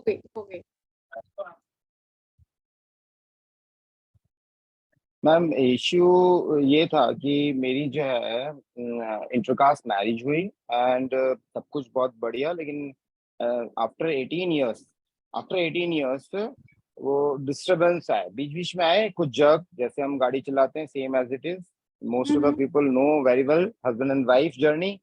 गई हो गई। मैम इश्यू ये था कि मेरी जो है इंटरकास्ट मैरिज हुई एंड सब कुछ बहुत बढ़िया, लेकिन आफ्टर 18 इयर्स वो डिस्टरबेंस आए, बीच बीच में आए कुछ जर्क, जैसे हम गाड़ी चलाते हैं same as it is, most of the people know very well husband and wife journey,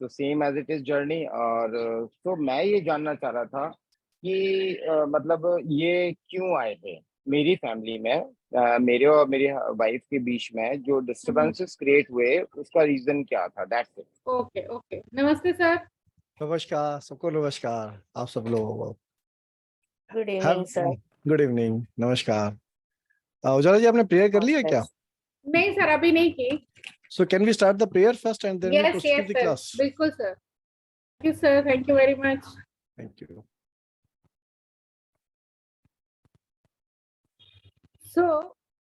तो same as it is journey. और तो मैं ये जानना चाह रहा था कि मतलब ये क्यों आए थे मेरी फैमिली में, मेरे और मेरी वाइफ के बीच में जो डिस्टरबेंसेस क्रिएट हुए, उसका रीजन क्या था, दैट्स इट। ओके ओके, नमस्ते सर। नमस्कार सबको, नमस्कार आप सब लोगों को। Good evening sir. Good evening, नमस्कार। उजाला जी, आपने प्रेयर कर लिया क्या? नहीं सर, अभी नहीं की। So can we start the prayer first and then we yes proceed yes with the sir, class? बिल्कुल sir. Thank you sir, thank you very much. Thank you. So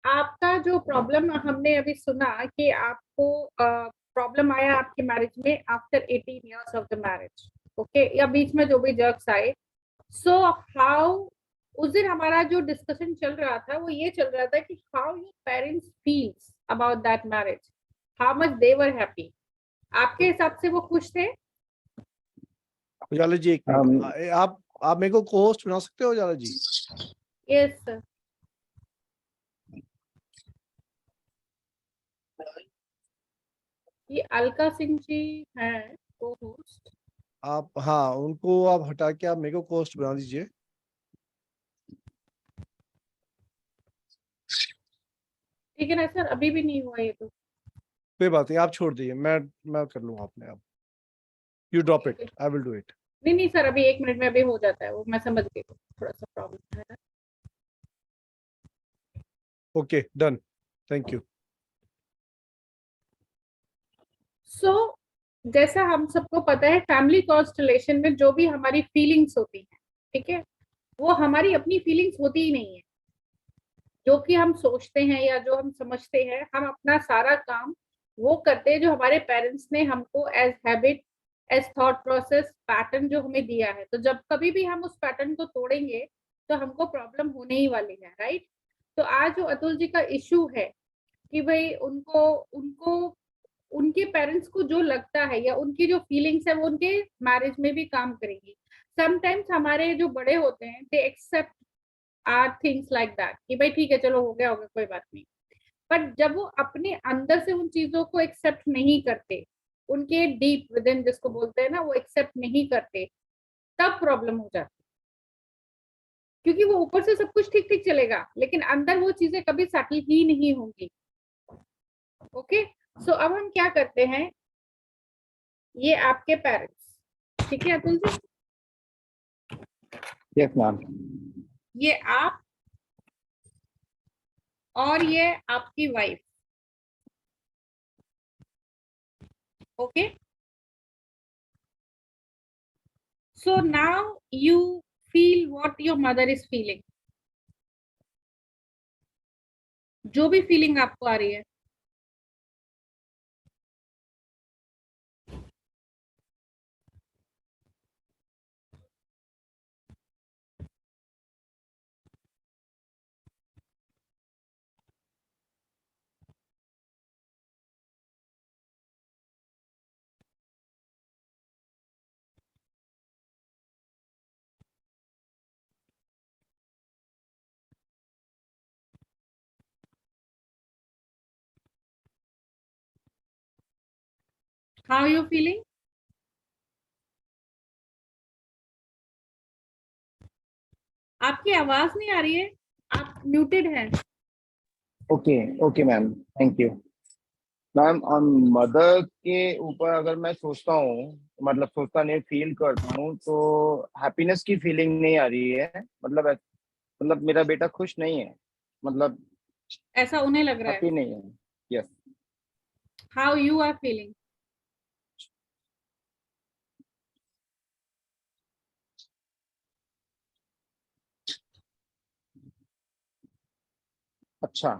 आपका जो प्रॉब्लम हमने अभी सुना कि आपको प्रॉब्लम आया आपके मैरिज में after 18 years of the marriage, okay, या बीच में जो भी जर्क्स आए। सो हाउ, उस दिन हमारा जो डिस्कशन चल रहा था वो ये चल रहा था कि how your parents feels about that marriage, how much they were happy. आपके हिसाब से वो खुश थे? उजाला जी एक मिनट, आप मेरे को को-होस्ट बना सकते हो उजाला जी? Yes sir. ये अलका सिंह जी हैं को होस्ट। आप, हाँ, उनको आप हटा के आप मेरे को को-होस्ट बना दीजिए। ठीक है ना सर, अभी भी नहीं हुआ ये तो। कोई बात नहीं, आप छोड़ दीजिए, मैं कर लूंगा अपने आप। You drop it, I will do it. नहीं नहीं सर, अभी 1 मिनट में अभी हो जाता है वो, मैं समझ गई, थोड़ा सा प्रॉब्लम है ना। Okay, done, thank you. So जैसा हम सबको पता है, फैमिली कॉन्स्टलेशन में जो भी हमारी फीलिंग्स होती हैं, ठीक है, वो हमारी अपनी फीलिंग्स होती ही नहीं है। जो कि हम सोचते हैं या जो हम समझते हैं, हम अपना सारा काम वो करते हैं जो हमारे पेरेंट्स ने हमको as habit, as thought process, pattern जो हमें दिया है। तो जब कभी भी हम उस पैटर्न को तोड़ेंगे तो हमको प्रॉब्लम होने ही वाली है, राइट। तो आज जो अतुल जी का इशू है कि भाई उनको उनको उनके पेरेंट्स को जो लगता है या उनकी जो फीलिंग्स है वो उनके मैरिज में भी काम करेंगी। समटाइम्स हमारे जो बड़े होते हैं they accept are things like that कि भाई ठीक है, चलो हो गया होगा, कोई बात नहीं। पर जब वो अपने अंदर से उन चीजों को एक्सेप्ट नहीं करते, उनके डीप विद इन जिसको बोलते हैं ना, वो एक्सेप्ट नहीं करते, तब प्रॉब्लम हो जाती है। क्योंकि वो ऊपर से सब कुछ ठीक ठीक चलेगा लेकिन अंदर वो चीजें कभी सेटल ही नहीं होंगी। ओके, सो अब हम क्या करते हैं, ये आपके पेरेंट्स, ठीक है अतुल जी, यस मैम। ये आप और ये आपकी wife, okay. So now you feel what your mother is feeling, जो भी फीलिंग आपको आ रही है। How you feeling? आपकी आवाज नहीं आ रही है, आप म्यूटेड हैं। Okay okay ma'am, thank you ma'am. Mother के ऊपर अगर मैं सोचता हूँ, मतलब सोचता नहीं, फील करता हूँ, तो हैप्पीनेस की फीलिंग नहीं आ रही है। मतलब मेरा बेटा खुश नहीं है, मतलब ऐसा उन्हें लग रहा है। हैप्पी नहीं है। Yes. How you are feeling? अच्छा,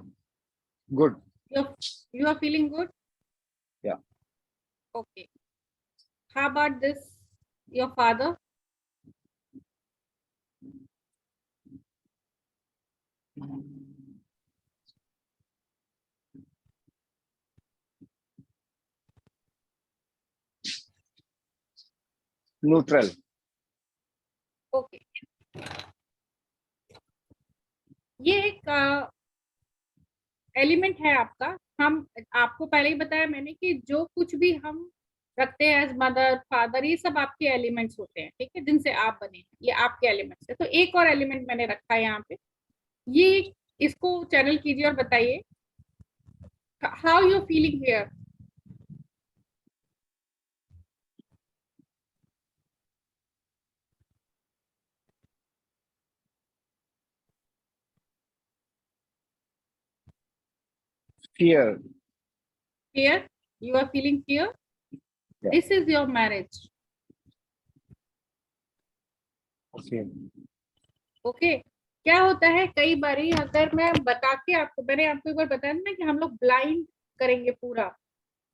good. You are feeling good? Yeah. Okay. How about this, your father? Neutral. Okay, ये एक एलिमेंट है आपका। हम आपको पहले ही बताया मैंने कि जो कुछ भी हम रखते हैं एज मदर फादर, ये सब आपके एलिमेंट्स होते हैं, ठीक है, जिनसे आप बने हैं, ये आपके एलिमेंट्स है। तो एक और एलिमेंट मैंने रखा है यहाँ पे, ये इसको चैनल कीजिए और बताइए how you feeling here. Fear. Fear, you are feeling fear. Yeah. This is your marriage. Okay. Okay, क्या होता है कई बारी, अगर मैं बता के आपको, मैंने आपको एक बार बताया ना कि हम लोग ब्लाइंड करेंगे पूरा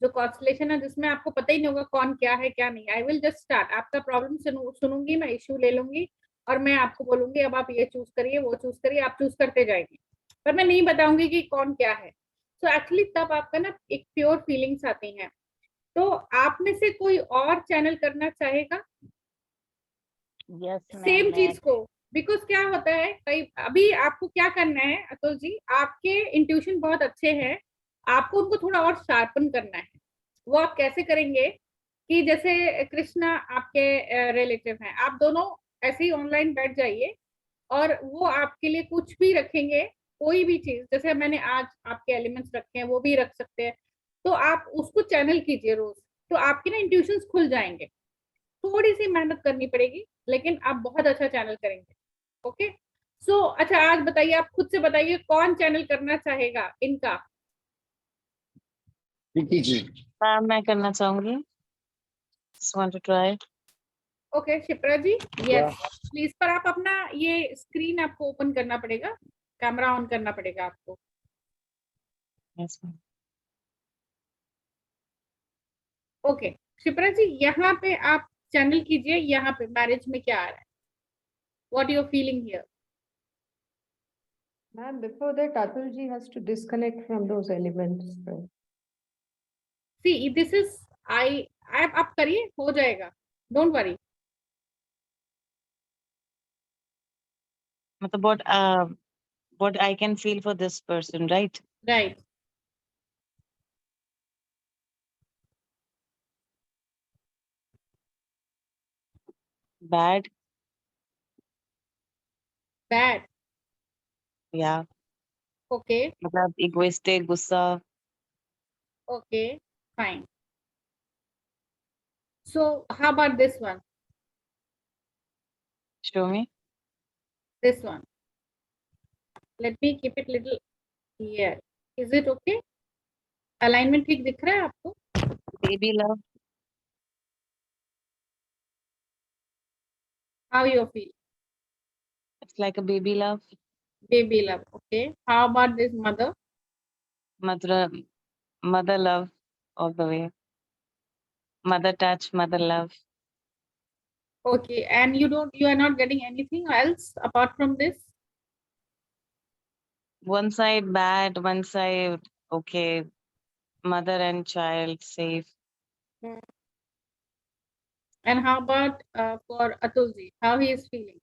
जो कॉन्स्टलेशन है, जिसमें आपको पता ही नहीं होगा कौन क्या है क्या नहीं। आई विल जस्ट स्टार्ट, आपका प्रॉब्लम सुनूंगी मैं, इश्यू ले लूंगी और मैं आपको बोलूंगी अब आप ये चूज करिए वो चूज करिए, आप चूज करते जाएंगे, पर मैं नहीं बताऊंगी कि कौन क्या है। तो एक्चुअली तब आपका ना एक प्योर फीलिंग्स आती हैं। तो आप में से कोई और चैनल करना चाहेगा Yes, सेम ma'am. चीज को? बिकॉज क्या होता है कई, अभी आपको क्या करना है अतुल जी, आपके इंट्यूशन बहुत अच्छे हैं, आपको उनको थोड़ा और शार्पन करना है। वो आप कैसे करेंगे कि जैसे कृष्णा आपके रिलेटिव हैं, आप दोनों ऐसे ही ऑनलाइन बैठ जाइए और वो आपके लिए कुछ भी रखेंगे, कोई भी चीज, जैसे मैंने आज आपके एलिमेंट्स रखे हैं वो भी रख सकते हैं, तो आप उसको चैनल कीजिए रोज, तो आपके ना इंट्यूशंस खुल जाएंगे। थोड़ी सी मेहनत करनी पड़ेगी लेकिन आप बहुत अच्छा चैनल करेंगे। ओके, सो अच्छा आज बताइए, आप खुद से बताइए कौन चैनल करना चाहेगा इनका। प्रीति जी। Ma'am, मैं करना चाहूंगी. Just want to try. Okay Shipra ji, क्या? यस प्लीज, पर आप अपना ये स्क्रीन आपको ओपन करना पड़ेगा, कैमरा ऑन करना पड़ेगा आपको। Yes, ma'am. ओके शिप्रा जी, यहाँ पे आप चैनल कीजिए, यहाँ पे मैरिज में क्या आ रहा है, what you feeling here. Ma'am, before that, Atul ji has to disconnect from those elements. See this is, I आप करिए, हो जाएगा, डोंट वरी। मतलब what I can feel for this person, right? Right, Bad. Bad, Yeah. Okay मतलब egoistic, गुस्सा. Okay fine. So how about this one, Show me. this one, let me keep it little here, is it okay? Alignment ठीक दिख रहा है आपको? Baby love. How you feel? It's like a baby love. Baby love, okay. How about this mother? Mother love all the way. Mother touch, mother love. Okay, and you are not getting anything else apart from this? One side bad, one side okay. Mother and child safe. And how about for Atulji, how he is feeling?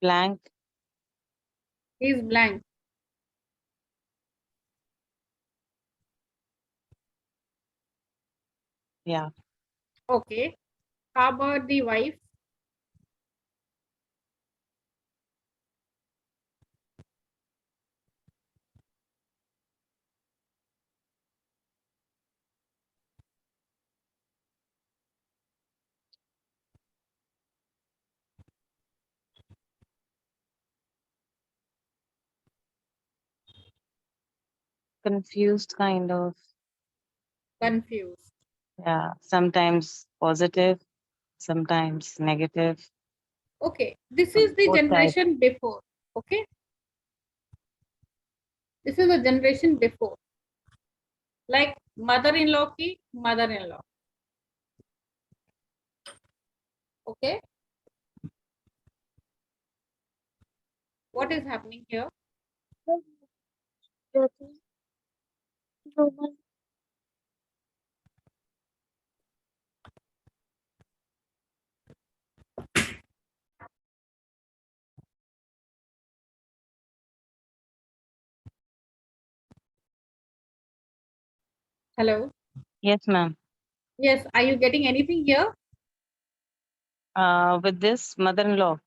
Blank. He is blank. Yeah. Okay. How about the wife? Confused kind of. Confused. Yeah. Sometimes positive, sometimes negative. Okay, this is the Both sides. generation before. Okay, this is the generation before. Like mother-in-law ki mother-in-law. Okay. What is happening here? Hello. Yes, ma'am. Yes. Are you getting anything here? With this mother-in-law,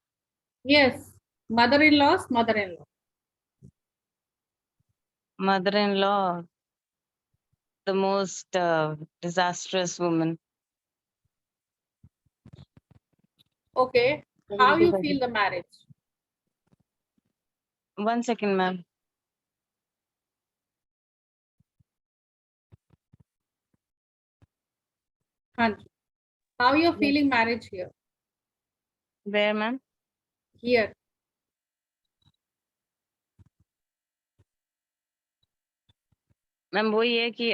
Yes. Mother-in-law's mother-in-law. mother-in-law, the most disastrous woman. Okay. How you feel the marriage? 1 second, ma'am. Hanji. How you're feeling marriage here? Where, ma'am? Here. Ma'am वही है कि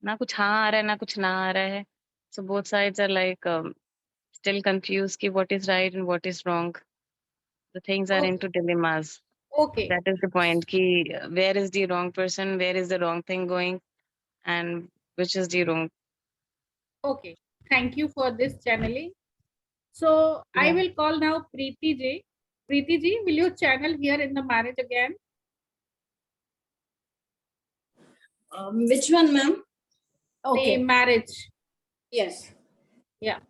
ना कुछ हाँ आ रहा है ना कुछ ना आ रहा है. So both sides are like still confused कि what is right and what is wrong. The things are Okay. into dilemmas. Okay. That is the point. कि where is the wrong person, where is the wrong thing going, and which is the wrong. Okay. Thank you for this channeling. So I Yeah. will call now Preeti ji. Preeti ji, will you channel here in the marriage again? Which one, ma'am? The Okay. marriage. Yes. Yeah.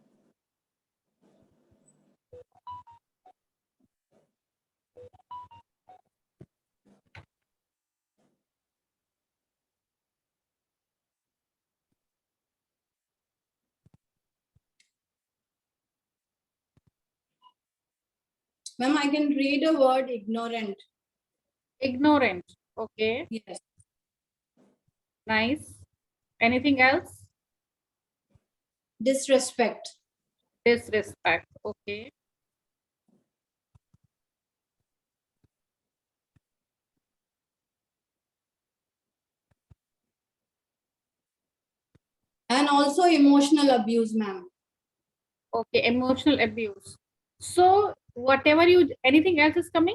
Ma'am, I can read a word ignorant. Ignorant. Okay. Yes. Nice. Anything else? Disrespect. Disrespect. Okay. And also emotional abuse, ma'am. Okay. Emotional abuse. So whatever you, anything else is coming?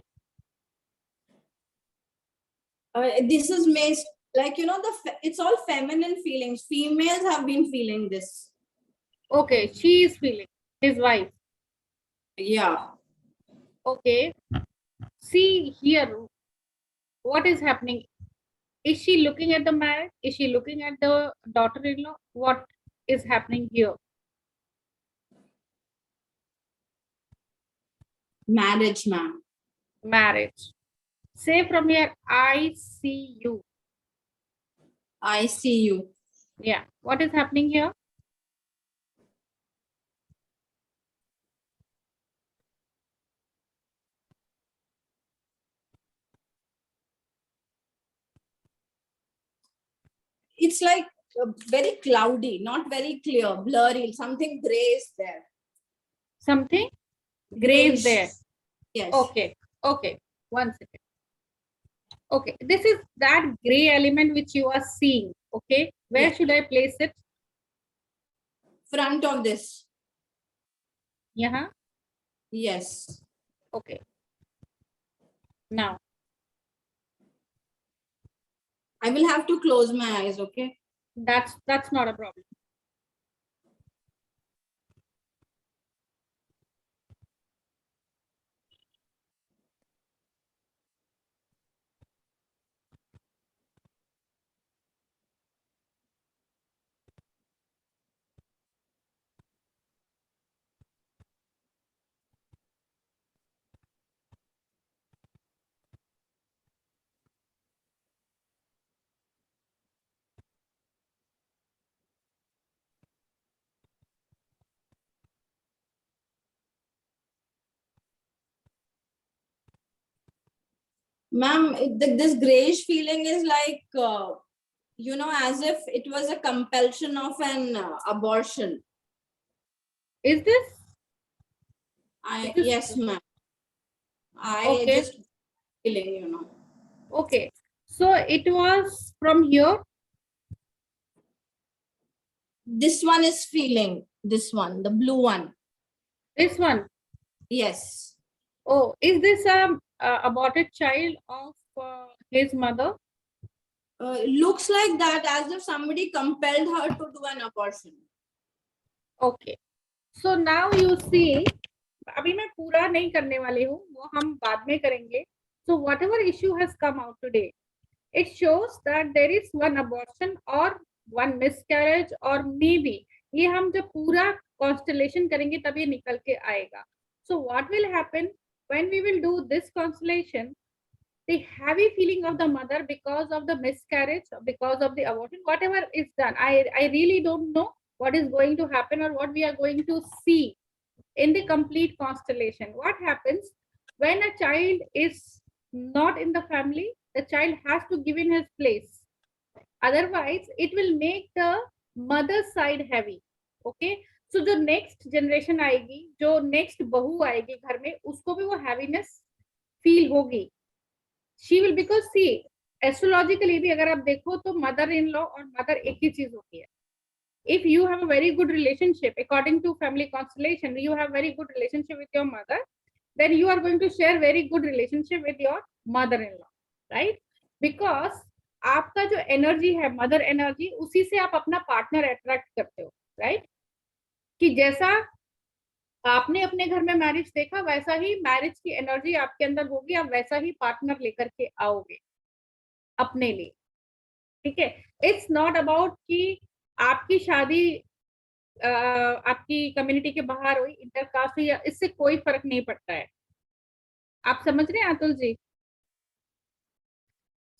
This is like, you know, it's all feminine feelings. Females have been feeling this. Okay. She is feeling his wife. Yeah. Okay. See here. What is happening? Is she looking at the marriage? Is she looking at the daughter-in-law? What is happening here? Marriage, ma'am. Marriage. Say from here, I see you. I see you. Yeah. What is happening here? It's like very cloudy, not very clear, blurry. Something gray is there. Something gray is Grayish. there. Yes. Okay. Okay. 1 second. Okay. This is that gray element which you are seeing. Okay. Where Yeah. should I place it? Front of this. Yeah. Yes. Okay. Now. I will have to close my eyes, okay? That's not a problem. Ma'am, this grayish feeling is like, you know, as if it was a compulsion of an abortion. Is this? Yes, ma'am. I Okay. just feeling, you know. Okay. So it was from here. This one is feeling, this one, the blue one. This one. Yes. Oh, is this a aborted child of his mother? Looks like that, as if somebody compelled her to do an abortion. Okay. So now you see, अभी मैं पूरा नहीं करने वाली हूँ, वो हम बाद में करेंगे. So whatever issue has come out today, it shows that there is one abortion or one miscarriage or maybe, ये हम जब पूरा constellation करेंगे तब ये निकल के आएगा. So what will happen when we will do this constellation? The heavy feeling of the mother because of the miscarriage, because of the abortion, whatever is done, I really don't know what is going to happen or what we are going to see in the complete constellation. What happens when a child is not in the family? The child has to give in his place. Otherwise, it will make the mother side heavy. Okay. So जो next generation आएगी, जो next बहू आएगी घर में, उसको भी वो heaviness feel होगी. She will, because see, astrologically भी अगर आप देखो तो mother in law और mother एक ही चीज होती है. If you have a very good relationship, according to family constellation, you have very good relationship with your mother, then you are going to share very good relationship with your mother-in-law, right? Because आपका जो energy है, mother energy, उसी से आप अपना partner attract करते हो, right? कि जैसा आपने अपने घर में मैरिज देखा, वैसा ही मैरिज की एनर्जी आपके अंदर होगी, आप वैसा ही पार्टनर लेकर के आओगे अपने लिए. ठीक है. इट्स नॉट अबाउट कि आपकी शादी आपकी कम्युनिटी के बाहर हुई, इंटरकास्ट हुई, इससे कोई फर्क नहीं पड़ता है. आप समझ रहे हैं अतुल जी?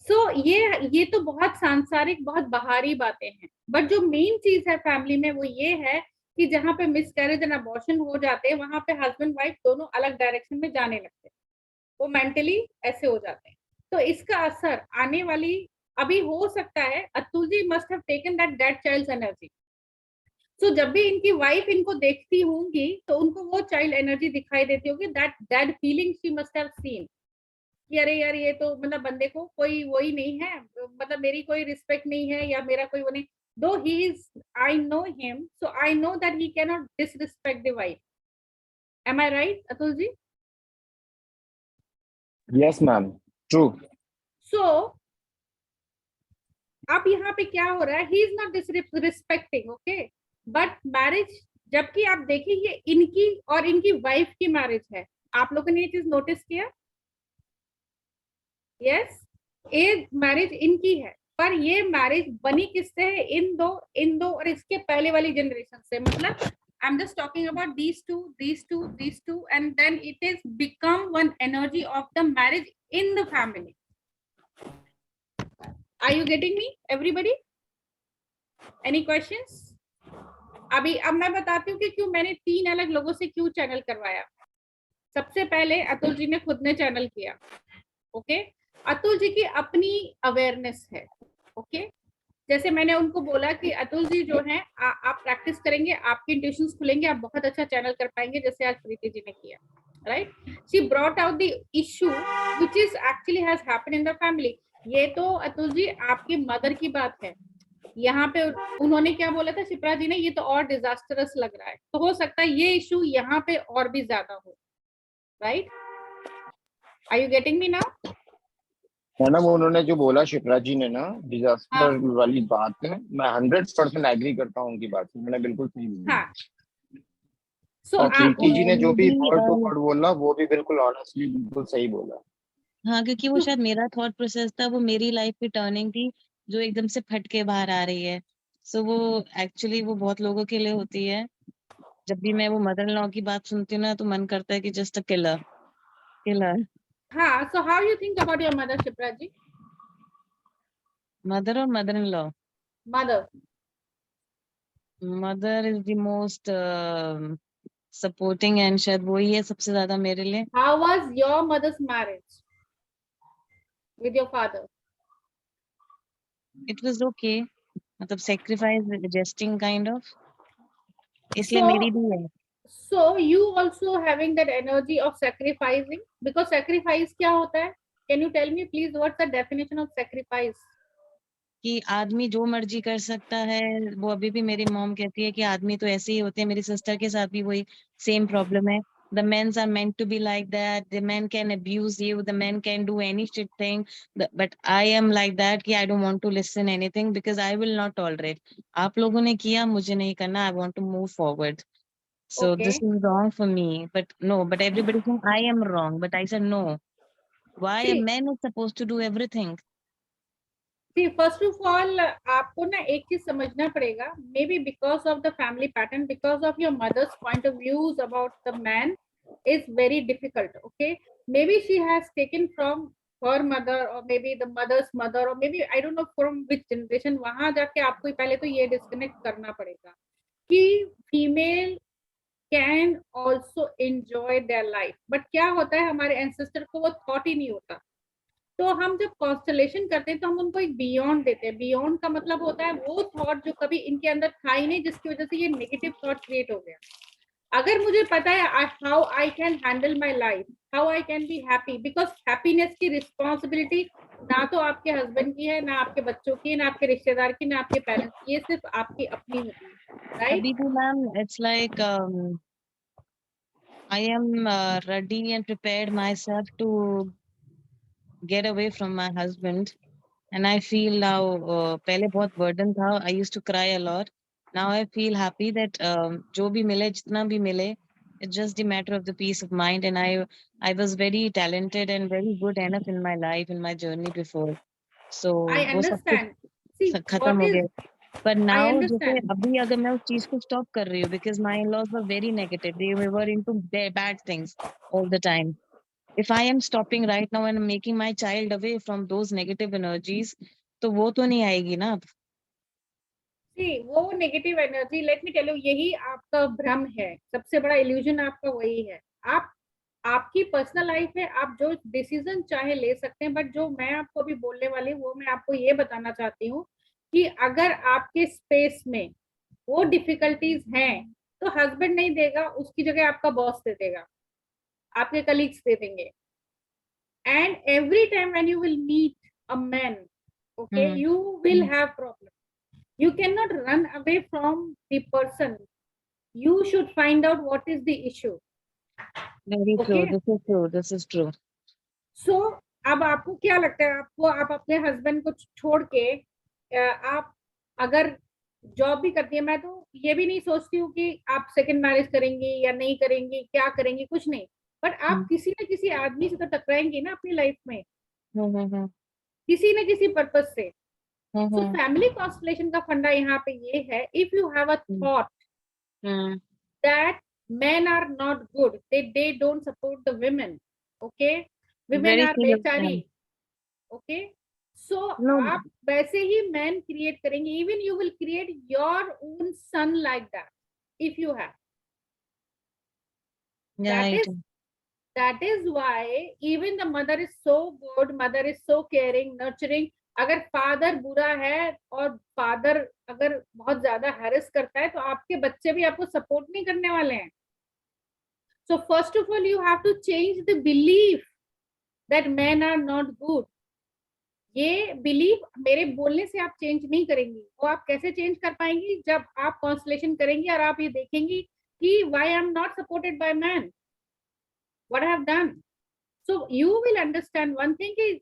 सो ये तो बहुत सांसारिक, बहुत बाहरी बातें हैं, बट जो मेन चीज है फैमिली में वो ये है कि जहां पे मिसकैरेज एंड अबॉर्शन हो जाते हैं, वहां पे हस्बैंड वाइफ दोनों अलग डायरेक्शन में जाने लगते हैं, वो मेंटली ऐसे हो जाते हैं. तो इसका असर आने वाली, अभी हो सकता है Atul ji must have taken that child's energy. So जब भी इनकी वाइफ इनको देखती होंगी तो उनको वो चाइल्ड एनर्जी दिखाई देती होगी, that feeling she must have seen कि अरे यार ये तो मतलब बंदे को कोई वही नहीं है, मतलब मेरी कोई रिस्पेक्ट नहीं है या मेरा कोई वो नहीं. Though he is, I know him, so I know that he cannot disrespect the wife. Am I right, Atul ji? Yes, ma'am. True. So, अब यहाँ पे क्या हो रहा है? He is not disrespecting, okay? But marriage, जबकि आप देखिए ये इनकी और इनकी वाइफ की मैरिज है. आप लोगों ने ये चीज नोटिस किया? Yes, ये मैरिज इनकी है, पर ये मैरिज बनी किससे है? इन दो और इसके पहले वाली जनरेशन से. मतलब आई am just talking about these two and then it is become one energy of the marriage in the family. Are you getting me, everybody? Any questions? अब मैं बताती हूँ कि क्यों मैंने 3 अलग लोगों से क्यों चैनल करवाया. सबसे पहले अतुल जी ने खुद ने चैनल किया. ओके. अतुल जी की अपनी अवेयरनेस है. ओके. जैसे मैंने उनको बोला कि अतुल जी जो हैं आप प्रैक्टिस करेंगे, आपके इंट्यूशंस खुलेंगे, आप बहुत अच्छा चैनल कर पाएंगे, जैसे आज प्रीति जी ने किया. Right. She brought out the issue which is actually has happened in the family. ये तो अतुल जी आपकी मदर की बात है. यहाँ पे उन्होंने क्या बोला था शिप्रा जी ने, ये तो और डिजास्टरस लग रहा है, तो हो सकता है ये इशू यहाँ पे और भी ज्यादा हो. Right. Are you getting me now? Madam उन्होंने जो बोला शिप्रा जी ने ना, डिजास्टर वाली बात है, मैं 100% एग्री करता हूँ उनकी बात से. मैंने बिल्कुल सही बोला. हाँ. So, और प्रीति जी ने जो भी भी, वर्ड टू वर्ड बोला वो भी बिल्कुल ऑनेस्टली बिल्कुल सही बोला. हाँ, क्योंकि वो शायद मेरा थॉट प्रोसेस था, वो मेरी लाइफ की टर्निंग थी जो एकदम से फट के बाहर आ रही है. सो वो एक्चुअली वो बहुत लोगों के लिए होती है. जब भी मैं वो मदर इन लॉ की बात सुनती हूँ ना, तो मन करता है कि जस्ट अ किलर. हाँ. So how you think about your mother, Shipra ji? Mother और mother in law. Mother is the most supporting and शायद वही है सबसे ज्यादा मेरे लिए. How was your mother's marriage with your father? It was okay, मतलब सेक्रीफाइस एडजस्टिंग काइंड ऑफ, इसलिए So- मेरी भी है. So you also having that energy of sacrificing, because sacrifice क्या होता है? Can you tell me please what's the definition of sacrifice? कि आदमी जो मर्जी कर सकता है। वो अभी भी मेरी मॉम कहती है कि आदमी तो ऐसे ही होते हैं। मेरी सिस्टर के साथ भी वही सेम प्रॉब्लम है। The men are meant to be like that. The men can abuse you. The men can do any shit thing. But I am like that कि I don't want to listen anything because I will not tolerate. आप लोगों ने किया, मुझे नहीं करना. I want to move forward. So Okay. this is wrong for me. But no, but everybody saying I am wrong. But I said no. Why a See, man is supposed to do everything? See, first of all, आपको ना एक चीज समझना पड़ेगा, maybe because of the family pattern, because of your mother's point of views about the man is very difficult. Okay, maybe she has taken from her mother or maybe the mother's mother or maybe I don't know from which generation. वहां जाके आपको पहले तो ये disconnect करना पड़ेगा कि female can also enjoy their life, but क्या होता है हमारे एंसेस्टर को वो थॉट ही नहीं होता। तो हम जब कॉन्स्टलेशन करते हैं तो हम उनको एक बियॉन्ड देते हैं। बियॉन्ड का मतलब होता है वो थॉट जो कभी इनके अंदर था ही नहीं, जिसकी वजह से ये नेगेटिव थॉट क्रिएट हो गया। अगर मुझे पता है how I can handle my life, how I can be happy, because happiness की रिस्पॉन्सिबिलिटी ना तो आपके हस्बैंड की है, ना आपके बच्चों की, ना आपके रिश्तेदार की, ना आपके पेरेंट्स की, ये सिर्फ आपकी अपनी होती है, राइट? अभी भी ma'am it's like I am ready and prepared myself to get away from my husband, and I feel now पहले बहुत burden था. I used to cry a lot. Now I feel happy that जो भी मिले, जितना भी मिले, it's just the matter of the peace of mind. And I was very talented and very good enough in my life, in my journey before. So आई वो सब कुछ understand. सी खत्म व्हाट हो इज, गया. But आई now जैसे understand. अभी अगर मैं उस चीज को stop कर रही हूँ because my in-laws were very negative. They were into bad things all the time. If I am stopping right now and making my child away from those negative energies, तो वो तो नहीं आएगी ना अब. सी वो negative energy, let me tell you, यही आपका भ्रम है, सबसे बड़ा इल्यूजन आपका वही है। आप, आपकी पर्सनल लाइफ है, आप जो डिसीजन चाहे ले सकते हैं, बट जो मैं आपको अभी बोलने वाली हूँ वो मैं आपको ये बताना चाहती हूँ कि अगर आपके स्पेस में वो डिफिकल्टीज हैं तो हस्बैंड नहीं देगा, उसकी जगह आपका बॉस दे देगा, आपके कलीग्स दे देंगे। And every time when you will meet a man, okay, Hmm. you will have problem. You cannot run away from the person. You should find out what is the issue. Very true. Okay, This is true. This is true. so अब आपको क्या लगता है, आपको आप अपने husband को छोड़ के आप अगर जॉब भी करती है, मैं तो ये भी नहीं सोचती हूँ कि आप सेकंड मैरिज करेंगी या नहीं करेंगी, क्या करेंगी, कुछ नहीं, बट आप Hmm. किसी न किसी आदमी से तो टकराएंगी ना अपनी लाइफ में, Hmm. किसी न किसी पर्पज से। Hmm. सो Hmm. फैमिली कॉन्स्टलेशन का फंडा यहाँ पे ये है, if you have a thought Hmm. that men are not good, they don't support the women, okay, women Very are few of bechari, them. okay, so No. आप वैसे ही man create करेंगे, even you will create your own son like that if you have Yeah. that Right. is, that is why even the mother is so good, mother is so caring, nurturing। अगर father बुरा है और father अगर बहुत ज्यादा harass करता है तो आपके बच्चे भी आपको सपोर्ट नहीं करने वाले हैं। So first of all, you have to change the belief that men are not good. ये बिलीफ मेरे बोलने से आप चेंज नहीं करेंगी। वो आप कैसे चेंज कर पाएंगी, जब आप कॉन्सलेशन करेंगी और आप ये देखेंगी कि why I am not supported by man, what I have done. So you will understand one thing कि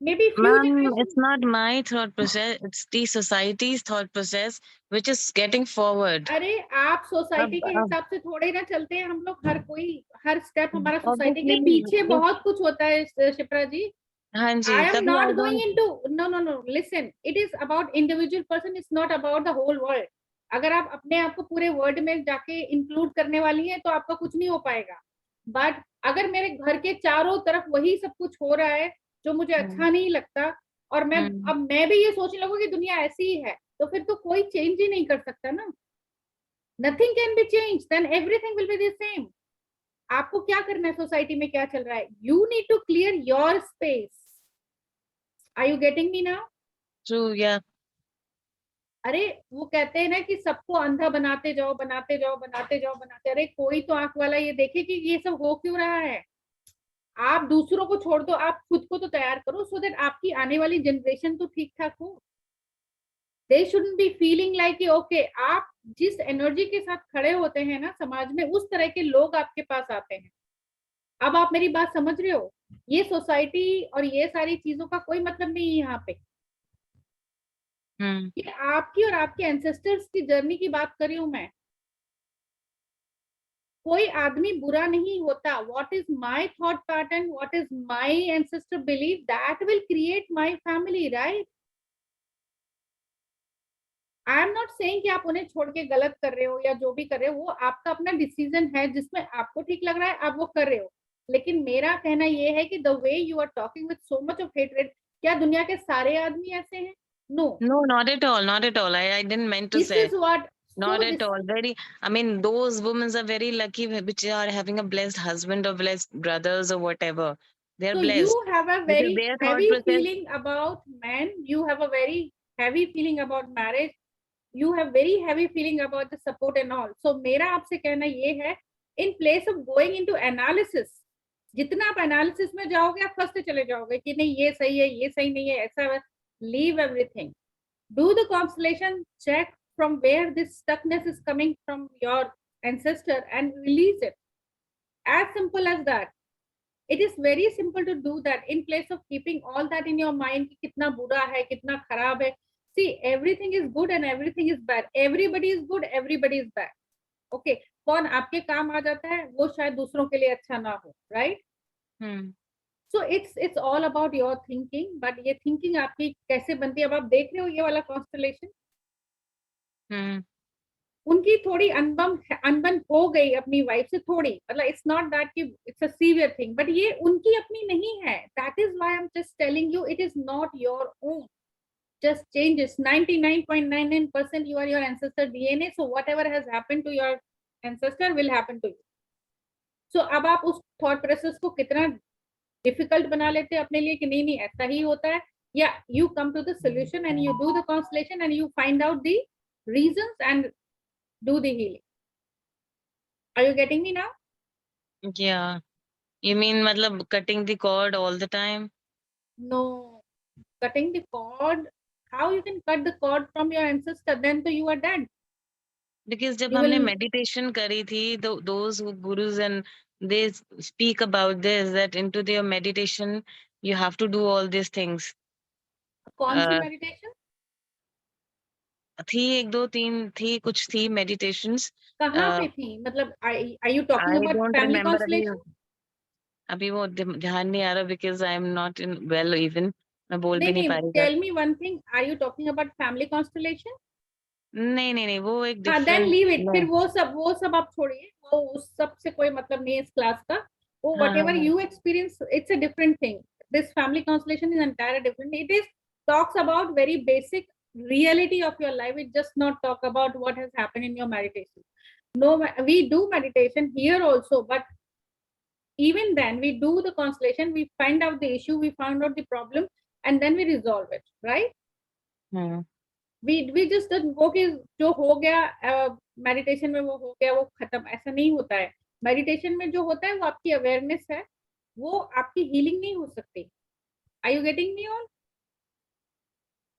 maybe few Ma'am, generations। it's not my thought process, it's the society's thought process which is getting forward. अरे आप society के अब हिसाब से थोड़े ना चलते हैं हम लोग, हर कोई हर स्टेप हमारा सोसाइटी के obviously पीछे बहुत कुछ होता है शिप्रा जी। हाँ जी, I am तभी not I going don't. into, no, listen, it is about individual person, it's not about the whole world। अगर आप अपने आप को पूरे वर्ल्ड में जाके इंक्लूड करने वाली हैं तो आपका कुछ नहीं हो पाएगा। बट अगर मेरे घर के चारों तरफ वही सब कुछ हो रहा है जो मुझे अच्छा नहीं लगता, और मैं अब मैं भी ये सोचने लगूं कि दुनिया ऐसी ही है, तो फिर तो कोई चेंज ही नहीं कर सकता ना। Nothing can be change, then everything will be the same. आपको क्या करना है, सोसाइटी में क्या चल रहा है, you need to clear your space. Are you getting me now? True, yeah. अरे वो कहते हैं ना कि सबको अंधा बनाते जाओ बनाते जाओ बनाते जाओ बनाते, अरे कोई तो आंख वाला ये देखे कि ये सब हो क्यों रहा है। आप दूसरों को छोड़ दो, आप खुद को तो तैयार करो सो दैट आपकी आने वाली जनरेशन तो ठीक ठाक हो। दे शुडंट बी फीलिंग लाइक कि ओके, आप जिस एनर्जी के साथ खड़े होते हैं ना समाज में, उस तरह के लोग आपके पास आते हैं। अब आप मेरी बात समझ रहे हो? ये सोसाइटी और ये सारी चीजों का कोई मतलब नहीं है यहाँ पे। ये आपकी और आपके एंसेस्टर्स की जर्नी की बात कर रही हूं मैं। कोई आदमी बुरा नहीं होता। What is my thought pattern, what is my ancestor believe, that will create my family, right? I am not saying कि आप उन्हें छोड़ के गलत कर रहे हो या जो भी कर रहे हो, वो आपका अपना डिसीजन है जिसमें आपको ठीक लग रहा है, आप वो कर रहे हो। लेकिन मेरा कहना ये है कि the way you are talking with so much of hatred, क्या दुनिया के सारे आदमी ऐसे हैं? No, No, not at all, not at all. I didn't meant to this say. Is what, Not so at this, all. Very, I mean, those women are very lucky which are having a blessed husband or blessed brothers or whatever. They are so you blessed have a because very their thought heavy process. feeling about men, you have a very heavy feeling about marriage, you have very heavy feeling about the support and all. So मेरा आपसे कहना ये है, in place of going into analysis, जितना आप analysis में जाओगे आप फंसते चले जाओगे कि नहीं ये सही है, ये सही नहीं है, ऐसा। Leave everything, do the constellation check from where this stuckness is coming from your ancestor and release it. As simple as that. It is very simple to do that in place of keeping all that in your mind कि कितना बुरा है, कितना खराब है। See, everything is good and everything is bad. Everybody is good, everybody is bad. Okay, कौन आपके काम आ जाता है वो शायद दूसरों के लिए अच्छा ना हो, right? Hmm. So it's all about your thinking, but ये thinking आपकी कैसे बनती है? अब आप देख रहे हो ये वाला constellation, Hmm. उनकी थोड़ी अनबन हो गई अपनी वाइफ से, थोड़ी, मतलब इट्स नॉट दैट कि it's a severe thing, but ये उनकी अपनी नहीं है। That is why I am just telling you, it is not your own, just changes 99.99% you are your ancestor DNA, so whatever has happened to your ancestor will happen to you. So अब आप उस thought process को कितना difficult बना लेते हैं अपने लिए कि नहीं नहीं ऐसा ही होता है, या you come to the solution and you do the constellation and you find out the reasons and do the healing. Are you getting me now? Yeah. You mean matlab cutting the cord all the time? No, cutting the cord, how you can cut the cord from your ancestor, then so you are dead. Because जब You हमने will, meditation करी थी, those who gurus and they speak about this, that into their meditation you have to do all these things. कौन सी Uh, meditation? थी एक दो तीन थी, कुछ थी meditations. कहाँ Uh, पे थी? मतलब are you talking I about don't family remember constellation? अभी वो ध्यान नहीं आ रहा because I am not in well even. मैं बोल भी नहीं नहीं नहीं, पा रही tell me one thing, are you talking about family constellation? नहीं नहीं नहीं, वो एक हाँ, then different leave it, no. फिर वो सब आप छोड़िए, वो उस सब से कोई मतलब नहीं है इस क्लास का। वो हाँ हाँ whatever हाँ। you experience, it's a different thing. This family constellation is entirely different. It is talks about very basic reality of your life. It just not talk about what has happened in your meditation. No, we do meditation here also, but even then we do the constellation, we find out the issue, we find out the problem, and then we resolve it, right? Hmm we just don't go कि जो हो गया meditation में वो हो गया वो खत्म, ऐसा नहीं होता है। मेडिटेशन में जो होता है वो आपकी अवेयरनेस है, वो आपकी हीलिंग नहीं हो सकती। Are you getting me on?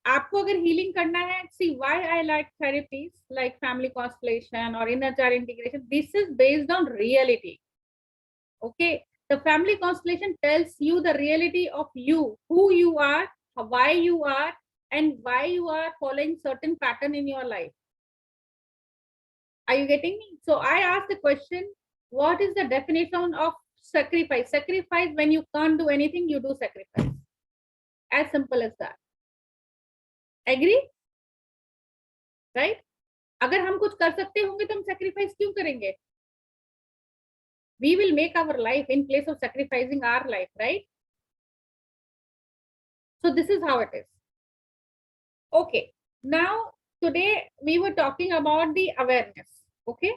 आपको अगर हीलिंग करना है, see why I like therapies like family constellation और inner child integration, this is based on reality. Okay, the family constellation tells you the reality of you, who you are, why you are, and why you are following certain pattern in your life. Are you getting me? So I asked the question, what is the definition of sacrifice? Sacrifice, when you can't do anything, you do sacrifice. As simple as that. Agree? Right? अगर हम कुछ कर सकते होंगे तो हम sacrifice क्यों करेंगे? We will make our life in place of sacrificing our life, right? So this is how it is. Okay, now today we were talking about the awareness. Okay,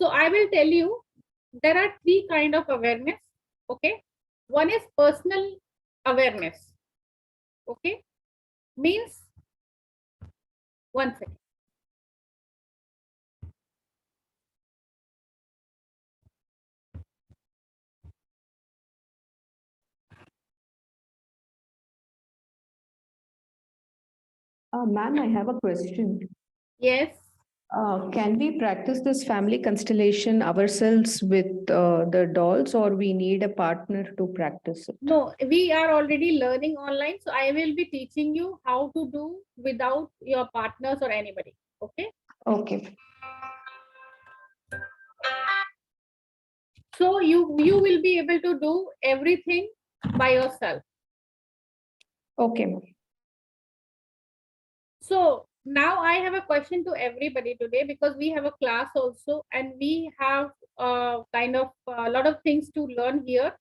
so I will tell you there are three kind of awareness. Okay, one is personal awareness. Okay, means, one second. Ma'am, I have a question. Yes. Can we practice this family constellation ourselves with the dolls, or we need a partner to practice it? No, we are already learning online, so I will be teaching you how to do without your partners or anybody. Okay. Okay. So you will be able to do everything by yourself. Okay, ma'am. So now I have a question to everybody today, because we have a class also, and we have kind of a lot of things to learn here.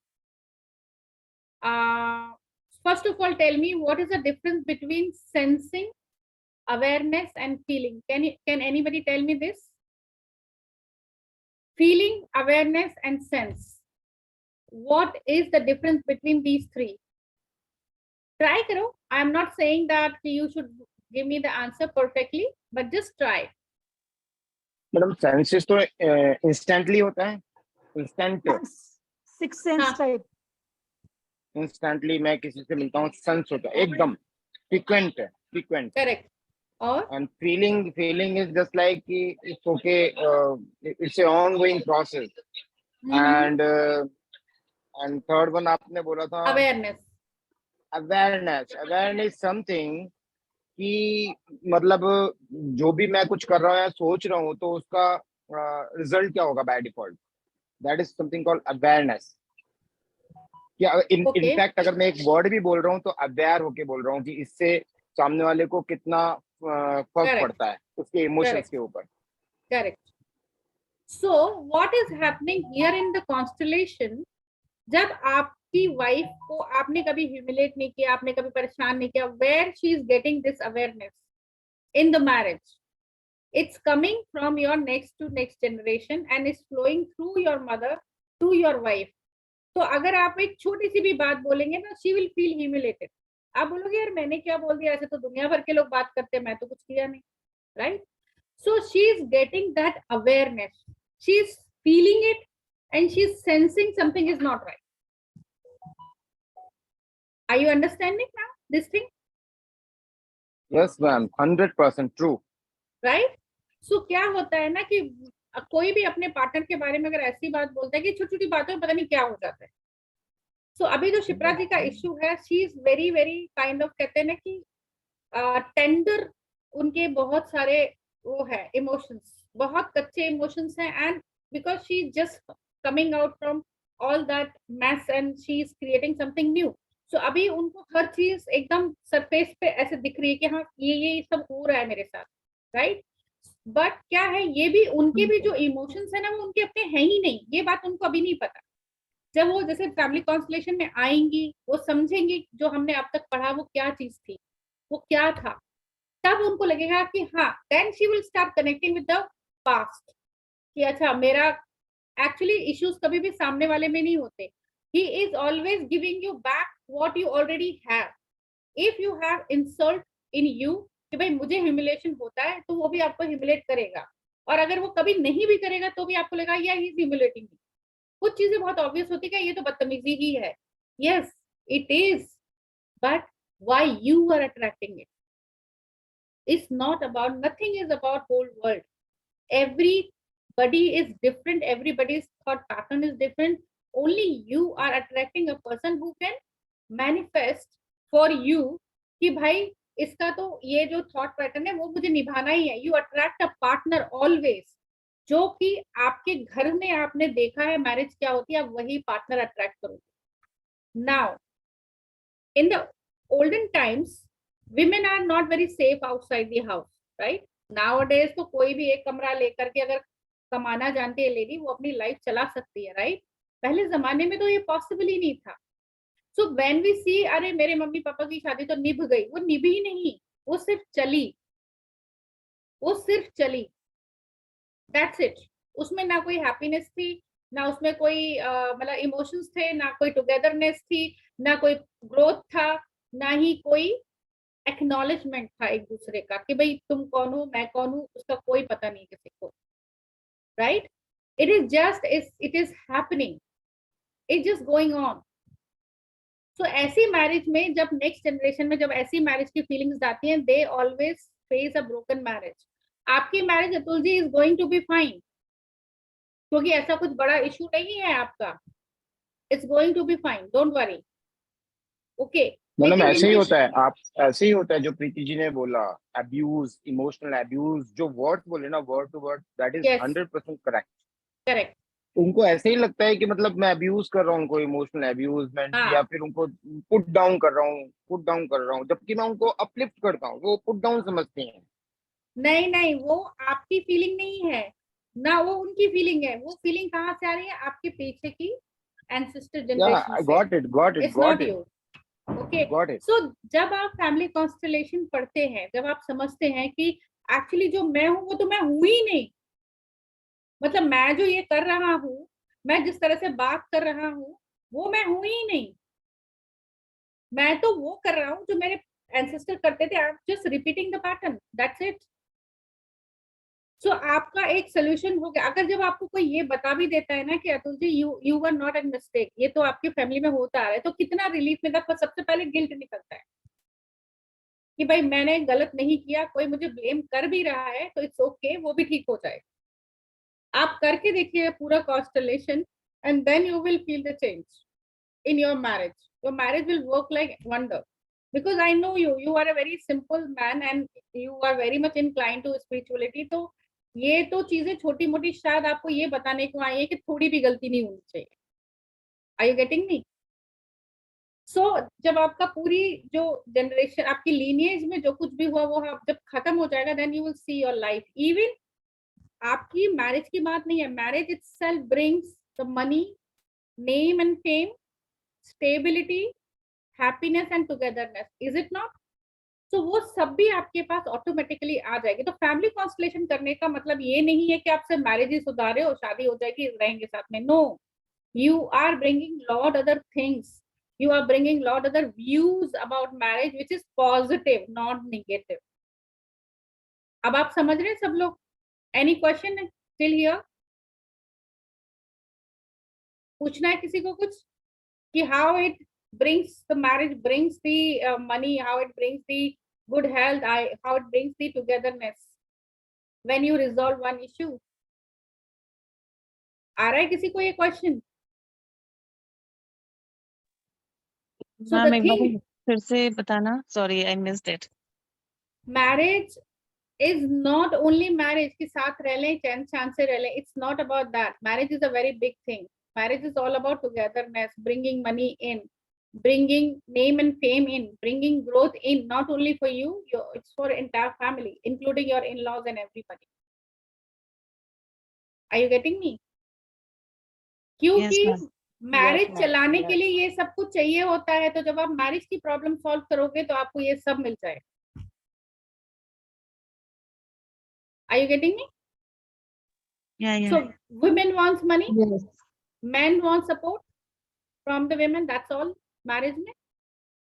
First of all, tell me, what is the difference between sensing, awareness, and feeling? Can anybody tell me this? Feeling, awareness, and sense. What is the difference between these three? Try karo. I am not saying that you should give me the answer perfectly, but just try. Madam senses तो instantly होता है, instant six sense हाँ. Type. Instantly मैं किसी से मिलता हूँ, sense होता है एकदम फ्रीक्वेंट है, frequent. Correct. Or And feeling is just like it's okay, it's a ongoing process. And third one आपने बोला था awareness. awareness something कि मतलब जो भी मैं कुछ कर रहा हूँ या सोच रहा हूँ तो उसका रिजल्ट क्या होगा by default, that is something called awareness. क्या इनफैक्ट अगर मैं एक वर्ड भी बोल रहा हूँ तो अवेयर होके बोल रहा हूँ कि इससे सामने वाले को कितना फर्क पड़ता है उसके इमोशंस के ऊपर. Correct. So what is happening here in the constellation? जब आपकी वाइफ को आपने कभी ह्यूमिलेट नहीं किया, आपने कभी परेशान नहीं किया, where she is getting this awareness in the marriage, it's coming from your next to next generation and is flowing through your mother to your wife. तो अगर आप एक छोटी सी भी बात बोलेंगे ना, she will feel humiliated. आप बोलोगे यार मैंने क्या बोल दिया, ऐसे तो दुनिया भर के लोग बात करते हैं, मैं तो कुछ किया नहीं, right? So she is getting that awareness, she is feeling it, and she is sensing something is not right. Are you understanding now this thing? Yes ma'am, 100% true. Right? So क्या होता है ना कि कोई भी अपने पार्टनर के बारे में अगर ऐसी बात बोलता है कि छोटी छोटी बातों में पता नहीं क्या हो जाता है. So अभी जो शिप्रा जी का इश्यू है, she is very very kind of कहते हैं ना कि टेंडर, उनके बहुत सारे वो है इमोशंस, बहुत कच्चे इमोशंस हैं, and because she is just coming out from all that mess and she is creating something new. So अभी उनको हर चीज एकदम सरफेस पे ऐसे दिख रही है कि हाँ ये सब हो रहा है मेरे साथ, राइट? बट क्या है, ये भी उनके भी जो इमोशंस है ना वो उनके अपने हैं ही नहीं, ये बात उनको अभी नहीं पता. जब वो जैसे फैमिली कॉन्स्टलेशन में आएंगी, वो समझेंगी जो हमने अब तक पढ़ा वो क्या चीज थी, वो क्या था, तब उनको लगेगा कि हाँ, then she will start connecting with the past कि अच्छा मेरा एक्चुअली इश्यूज कभी भी सामने वाले में नहीं होते. He is always giving you back what you already have. If you have insult in you कि भाई मुझे ह्यूमिलेशन होता है, तो वो भी आपको ह्यूमिलेट करेगा, और अगर वो कभी नहीं भी करेगा तो भी आपको लगेगा या ही इज ह्यूमिलेटिंग मी. कुछ चीजें बहुत ऑब्वियस होती है कि ये तो बदतमीजी ही है. Yes it is, but why you are attracting it. It's not about, nothing is about whole world. Everybody is different, everybody's thought pattern is different. Only you are attracting a person who can manifest for you कि भाई इसका तो ये जो thought pattern है वो मुझे निभाना ही है. You attract a partner always, जो कि आपके घर में आपने देखा है मैरिज क्या होती है, आप वही पार्टनर अट्रैक्ट करोगे. Now in the olden times women are not very safe outside the house, right? Nowadays तो कोई भी एक कमरा लेकर के अगर कमाना जानती है लेडी, वो अपनी लाइफ चला सकती है, राइट? पहले जमाने में तो ये पॉसिबल ही नहीं था. सो व्हेन वी सी अरे मेरे मम्मी पापा की शादी तो निभ गई, वो निभी नहीं, वो सिर्फ चली, वो सिर्फ चली, दैट्स इट. उसमें ना कोई हैप्पीनेस थी, ना उसमें कोई मतलब इमोशंस थे, ना कोई टुगेदरनेस थी, ना कोई ग्रोथ था, ना ही कोई एक्नॉलेजमेंट था एक दूसरे का कि भाई तुम कौन हो मैं कौन हूं, उसका कोई पता नहीं किसी को, right? It is just it is happening, it just going on. So ऐसी मैरिज में जब नेक्स्ट जनरेशन में जब ऐसी मैरिज की फीलिंग्स आती हैं, they always face a broken marriage. आपकी marriage Atul ji is going to be fine, क्योंकि ऐसा कुछ बड़ा इशू नहीं है आपका. It's going to be fine, don't worry. Okay. मतलब लेकिन ऐसे ही इन होता है, आप ऐसे ही होता है जो प्रीति जी ने बोला, अब्यूज, इमोशनल अब्यूज, जो वर्ड बोले ना, word to word, that is yes 100% correct. Correct. उनको ऐसे ही लगता है कि मतलब मैं अब्यूज कर रहा हूँ, उनको इमोशनल अब्यूजमेंट, या हाँ, फिर उनको पुट डाउन कर रहा हूँ, पुट डाउन कर रहा हूँ, जबकि मैं उनको अपलिफ्ट करता हूँ, वो पुट डाउन समझते हैं. नहीं नहीं, वो आपकी फीलिंग नहीं है ना, वो उनकी फीलिंग है. वो फीलिंग कहाँ से आ रही है? आपके पीछे की एंसेस्टर या जनरेशन आई से. Got it, got it, it's got not it, you. Okay. Got it. So जब आप फैमिली कॉन्स्टलेशन पढ़ते हैं, जब आप समझते हैं कि एक्चुअली जो मैं हूं वो तो मैं हूं ही नहीं. मतलब मैं जो ये कर रहा हूँ, मैं जिस तरह से बात कर रहा हूँ, वो मैं हूं ही नहीं. मैं तो वो कर रहा हूँ जो मेरे एंसेस्टर करते थे. I am just repeating the pattern, that's it. So आपका एक सोल्यूशन हो गया. अगर जब आपको कोई ये बता भी देता है ना कि Atul ji you were not an mistake, ये तो आपकी फैमिली में होता आ रहा है, तो कितना रिलीफ मिलता है. सबसे पहले गिल्ट निकलता है कि भाई मैंने गलत नहीं किया, कोई मुझे ब्लेम कर भी रहा है तो इट्स ओके, वो भी ठीक हो जाएगा. आप करके देखिए पूरा constellation, and then you will feel the change in your marriage. Your marriage will work like wonder. Because I know you, you are a very simple man and you are very much inclined to spirituality. तो ये तो चीजें छोटी मोटी शायद आपको ये बताने को आई है कि थोड़ी भी गलती नहीं होनी चाहिए. Are you getting me? So जब आपका पूरी जो जनरेशन, आपकी लीनिएज में जो कुछ भी हुआ वो जब खत्म हो जाएगा, then you will see your life. Even आपकी मैरिज की बात नहीं है, marriage itself brings the money, name and fame, stability, happiness and togetherness, is it not? So वो सब भी आपके पास ऑटोमेटिकली आ जाएगी. तो फैमिली कॉन्स्टलेशन करने का मतलब ये नहीं है कि आपसे मैरिज ही सुधारे हो, शादी हो जाएगी, रहेंगे साथ में. No, you are bringing lot other things, you are bringing lot other views about marriage which is positive, not negative. अब आप समझ रहे हैं सब लोग? Any question still here? पूछना है किसी को कुछ कि how it brings the marriage, brings the money, how it brings the good health, how it brings the togetherness when you resolve one issue? आ रहा है किसी को ये क्वेश्चन? So मैम the एक बार thing, फिर से बताना, sorry I missed it. marriage is not only marriage कि साथ रह लें, चैन शान से रह लें. It's not about that. Marriage is a very big thing. Marriage is all about togetherness, bringing money in, bringing name and fame in, bringing growth in, not only for you, it's for entire family, including your in-laws and everybody. Are you getting me? क्योंकि Yes, ma'am. Marriage ma'am. चलाने Yes. के लिए ये सब कुछ चाहिए होता है. तो जब आप मैरिज की प्रॉब्लम सॉल्व करोगे तो आपको ये सब मिल जाएगा. Are you getting me? Yeah. So women wants money, Yes. men want support from the women, that's all marriage में.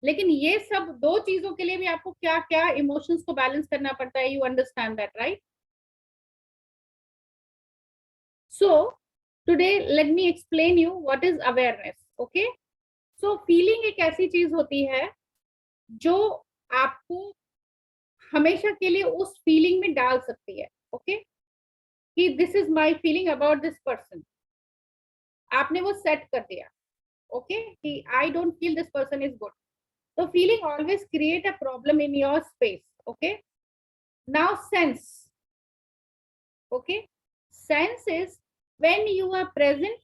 लेकिन ये सब दो चीजों के लिए भी आपको क्या क्या इमोशंस को बैलेंस करना पड़ता है. You understand that, right? So today let me explain you what is awareness. Okay. So feeling एक ऐसी चीज होती है जो आपको हमेशा के लिए उस फीलिंग में डाल सकती है. ओके, कि this is my feeling about this person. आपने वो सेट कर दिया. ओके, कि I don't feel this person is good. So feeling always create a problem in your space. Okay. Now sense. Okay. Sense is when you are present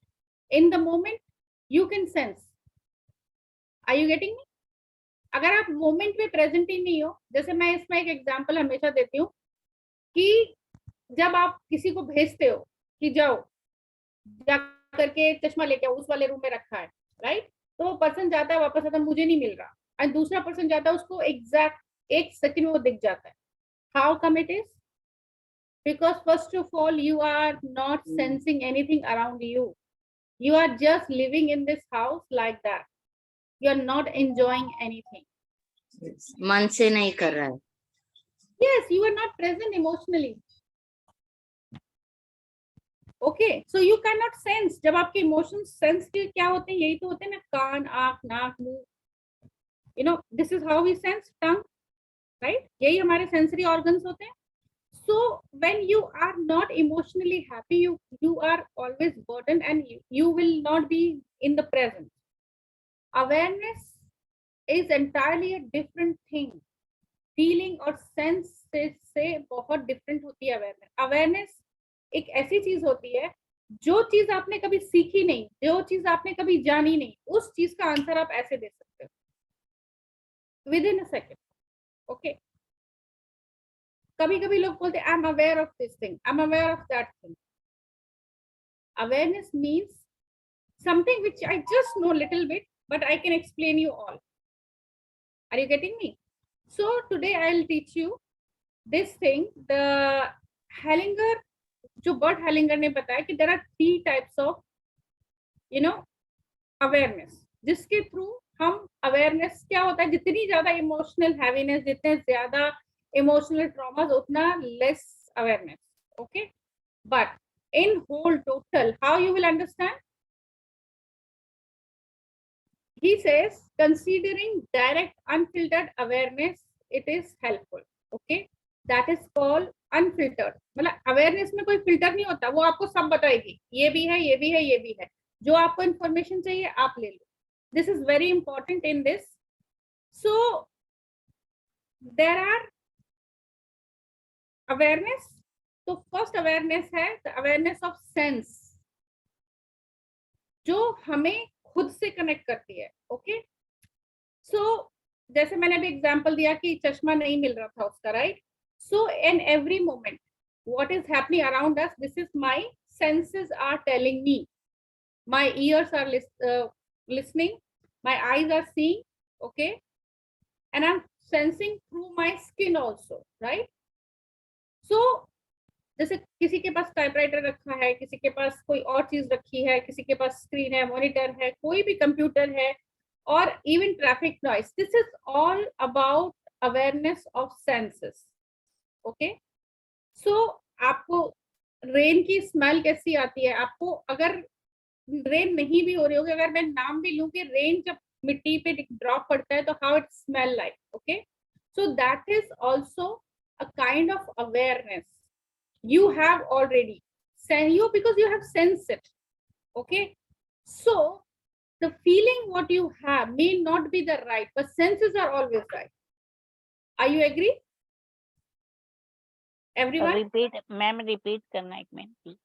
in the moment, you can sense. Are you getting me? अगर आप moment में present ही नहीं हो, जैसे मैं इसमें एक example हमेशा देती हूँ कि जब आप किसी को भेजते हो कि जाओ जा करके चश्मा लेके आओ, उस वाले रूम में रखा है, राइट? तो पर्सन जाता है, वापस आता है, मुझे नहीं मिल रहा. एंड दूसरा पर्सन जाता है, उसको एग्जैक्ट एक सेकंड में वो दिख जाता है. How come it is? Because first of all you are not sensing anything around you. You are just living in this house like that. You are not enjoying anything. मन से नहीं कर रहा है. Yes, you are not present emotionally. Okay, so you cannot sense. जब आपके emotions sense के क्या होते हैं, यही तो होते हैं ना, कान, आँख, नाक, मुंह. You know, this is how we sense tongue, right? यही हमारे sensory organs होते हैं. So when you are not emotionally happy, you are always burdened and you will not be in the present. Awareness is entirely a different thing. Feeling और sense से बहुत different होती है awareness. Awareness एक ऐसी चीज होती है, जो चीज आपने कभी सीखी नहीं, जो चीज आपने कभी जानी नहीं, उस चीज का आंसर आप ऐसे दे सकते हो with in a second. Okay, कभी कभी लोग बोलते हैं आई am aware of this thing, I am aware of that thing. Awareness means something which I just know little bit, but I can explain you all. Are you getting me? So today I'll teach you this thing. The Hellinger, जो Bert Hellinger ने बताया कि there are 3 types of, you know, awareness, जिसके through हम awareness क्या होता है, जितनी ज्यादा emotional heaviness, जितने ज्यादा emotional traumas, उतना less awareness. Okay, but in whole total, how you will understand? He says, considering direct unfiltered awareness, it is helpful. Okay, that is called unfiltered. मतलब awareness में कोई filter नहीं होता, वो आपको सब बताएगी, ये भी है, ये भी है, ये भी है, जो आपको information चाहिए आप ले लो. This is very important in this. So there are awareness. तो first awareness है the awareness of sense, जो हमें खुद से कनेक्ट करती है. ओके, सो जैसे मैंने अभी एग्जांपल दिया कि चश्मा नहीं मिल रहा था उसका, right? So in every moment what is happening around us, this is my senses are telling me, my ears are listening, my eyes are seeing, okay, and I am sensing through my skin also, right? So जैसे किसी के पास typewriter रखा है, किसी के पास कोई और चीज रखी है, किसी के पास स्क्रीन है, मॉनिटर है, कोई भी कंप्यूटर है, और even traffic noise, this is all about awareness of senses. Okay, so आपको रेन की स्मेल कैसी आती है? आपको अगर रेन नहीं भी हो रही होगी, अगर मैं नाम भी लूं कि रेन जब मिट्टी पे ड्रॉप पड़ता है तो how it smell like. Okay, so that is also a kind of awareness. You have already sensed you because you have sensed it. Okay, so the feeling what you have may not be the right, but senses are always right. Are you agree, everyone? Repeat ma'am, repeat करना एक minute.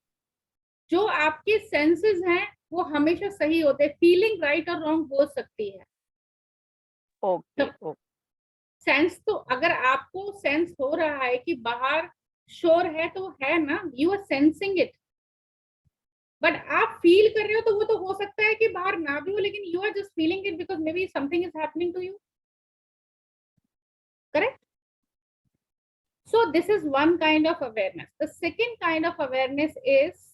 जो आपके senses हैं वो हमेशा सही होते हैं. फीलिंग राइट और रॉन्ग हो सकती है. ओके, सेंस तो अगर आपको सेंस हो रहा है कि बाहर शोर है तो है ना, you are sensing it, but आप फील कर रहे हो तो वो तो हो सकता है कि बाहर ना भी हो, लेकिन you are just feeling it because may be something is happening to you. Correct? So this is one kind of awareness. The second kind of awareness is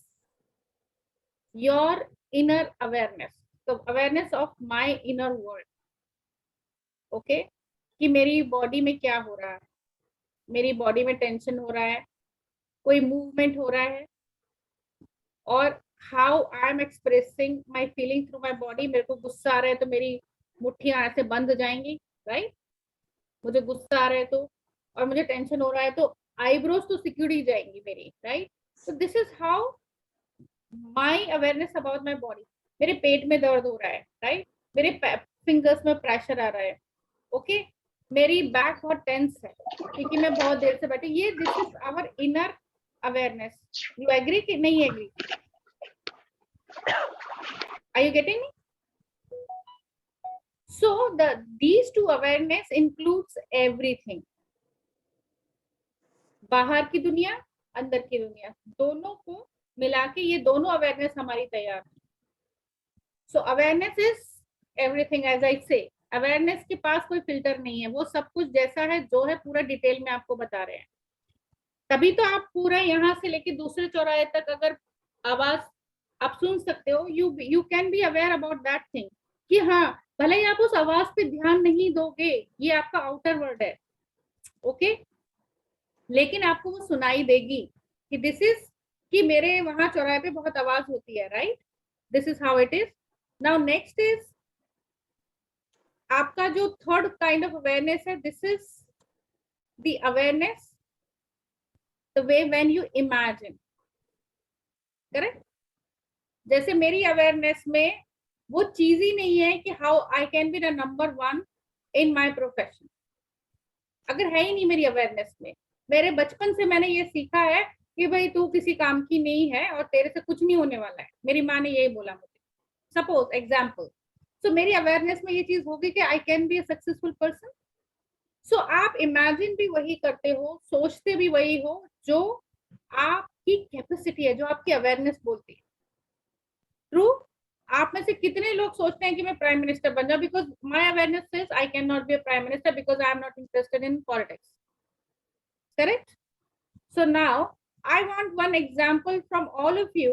your inner awareness. तो awareness of my inner world. Okay, कि मेरी body में क्या हो रहा है, मेरी body में टेंशन हो रहा है, कोई मूवमेंट हो रहा है, और how I am expressing my feeling through my body. मेरे को गुस्सा आ रहा है तो मेरी मुट्ठियां ऐसे बंद हो जाएंगी, राइट? मुझे गुस्सा आ रहा है तो, और मुझे टेंशन हो रहा है तो आईब्रोज तो सिक्योर ही जाएंगी मेरी, right? So this is how my awareness about my body. मेरे पेट में दर्द हो रहा है, राइट? मेरे फिंगर्स में प्रेशर आ रहा है. ओके, मेरी बैक बहुत टेंस है क्योंकि मैं बहुत देर से बैठी. ये this is our inner awareness. You agree कि नहीं agree? Are you getting me? So these two awareness includes everything. बाहर की दुनिया, अंदर की दुनिया, दोनों को मिला के ये दोनों अवेयरनेस हमारी तैयार है. So awareness is everything. As I say, awareness के पास कोई फिल्टर नहीं है, वो सब कुछ जैसा है जो है पूरा डिटेल में आपको बता रहे हैं. तभी तो आप पूरा यहाँ से लेके दूसरे चौराहे तक अगर आवाज आप सुन सकते हो, you can be aware about that thing कि हाँ, भले ही आप उस आवाज पे ध्यान नहीं दोगे, ये आपका आउटर वर्ल्ड है, ओके, लेकिन आपको वो सुनाई देगी कि दिस इज, कि मेरे वहां चौराहे पे बहुत आवाज होती है, right? This is how it is. Now next is आपका जो थर्ड काइंड ऑफ अवेयरनेस है, this is the awareness the way when you imagine, correct? जैसे मेरी अवेयरनेस में वो चीज ही नहीं है कि how I can be the number 1 in my profession, अगर है ही नहीं मेरी अवेयरनेस में। मेरे बचपन से मैंने ये सीखा है कि भाई तू किसी काम की नहीं है और तेरे से कुछ नहीं होने वाला है, मेरी माँ ने यही बोला मुझे, सपोज एग्जाम्पल। सो मेरी अवेयरनेस में ये चीज होगी कि I can be a successful person. So आप इमेजिन भी वही करते हो, सोचते भी वही हो जो आपकी कैपेसिटी है, जो आपकी अवेयरनेस बोलती है। ट्रू? आप में से कितने लोग सोचते हैं कि मैं प्राइम मिनिस्टर बन जाऊं? Because my awareness says I can not be a prime minister because I am not interested in politics, correct? So now I want one example from all of you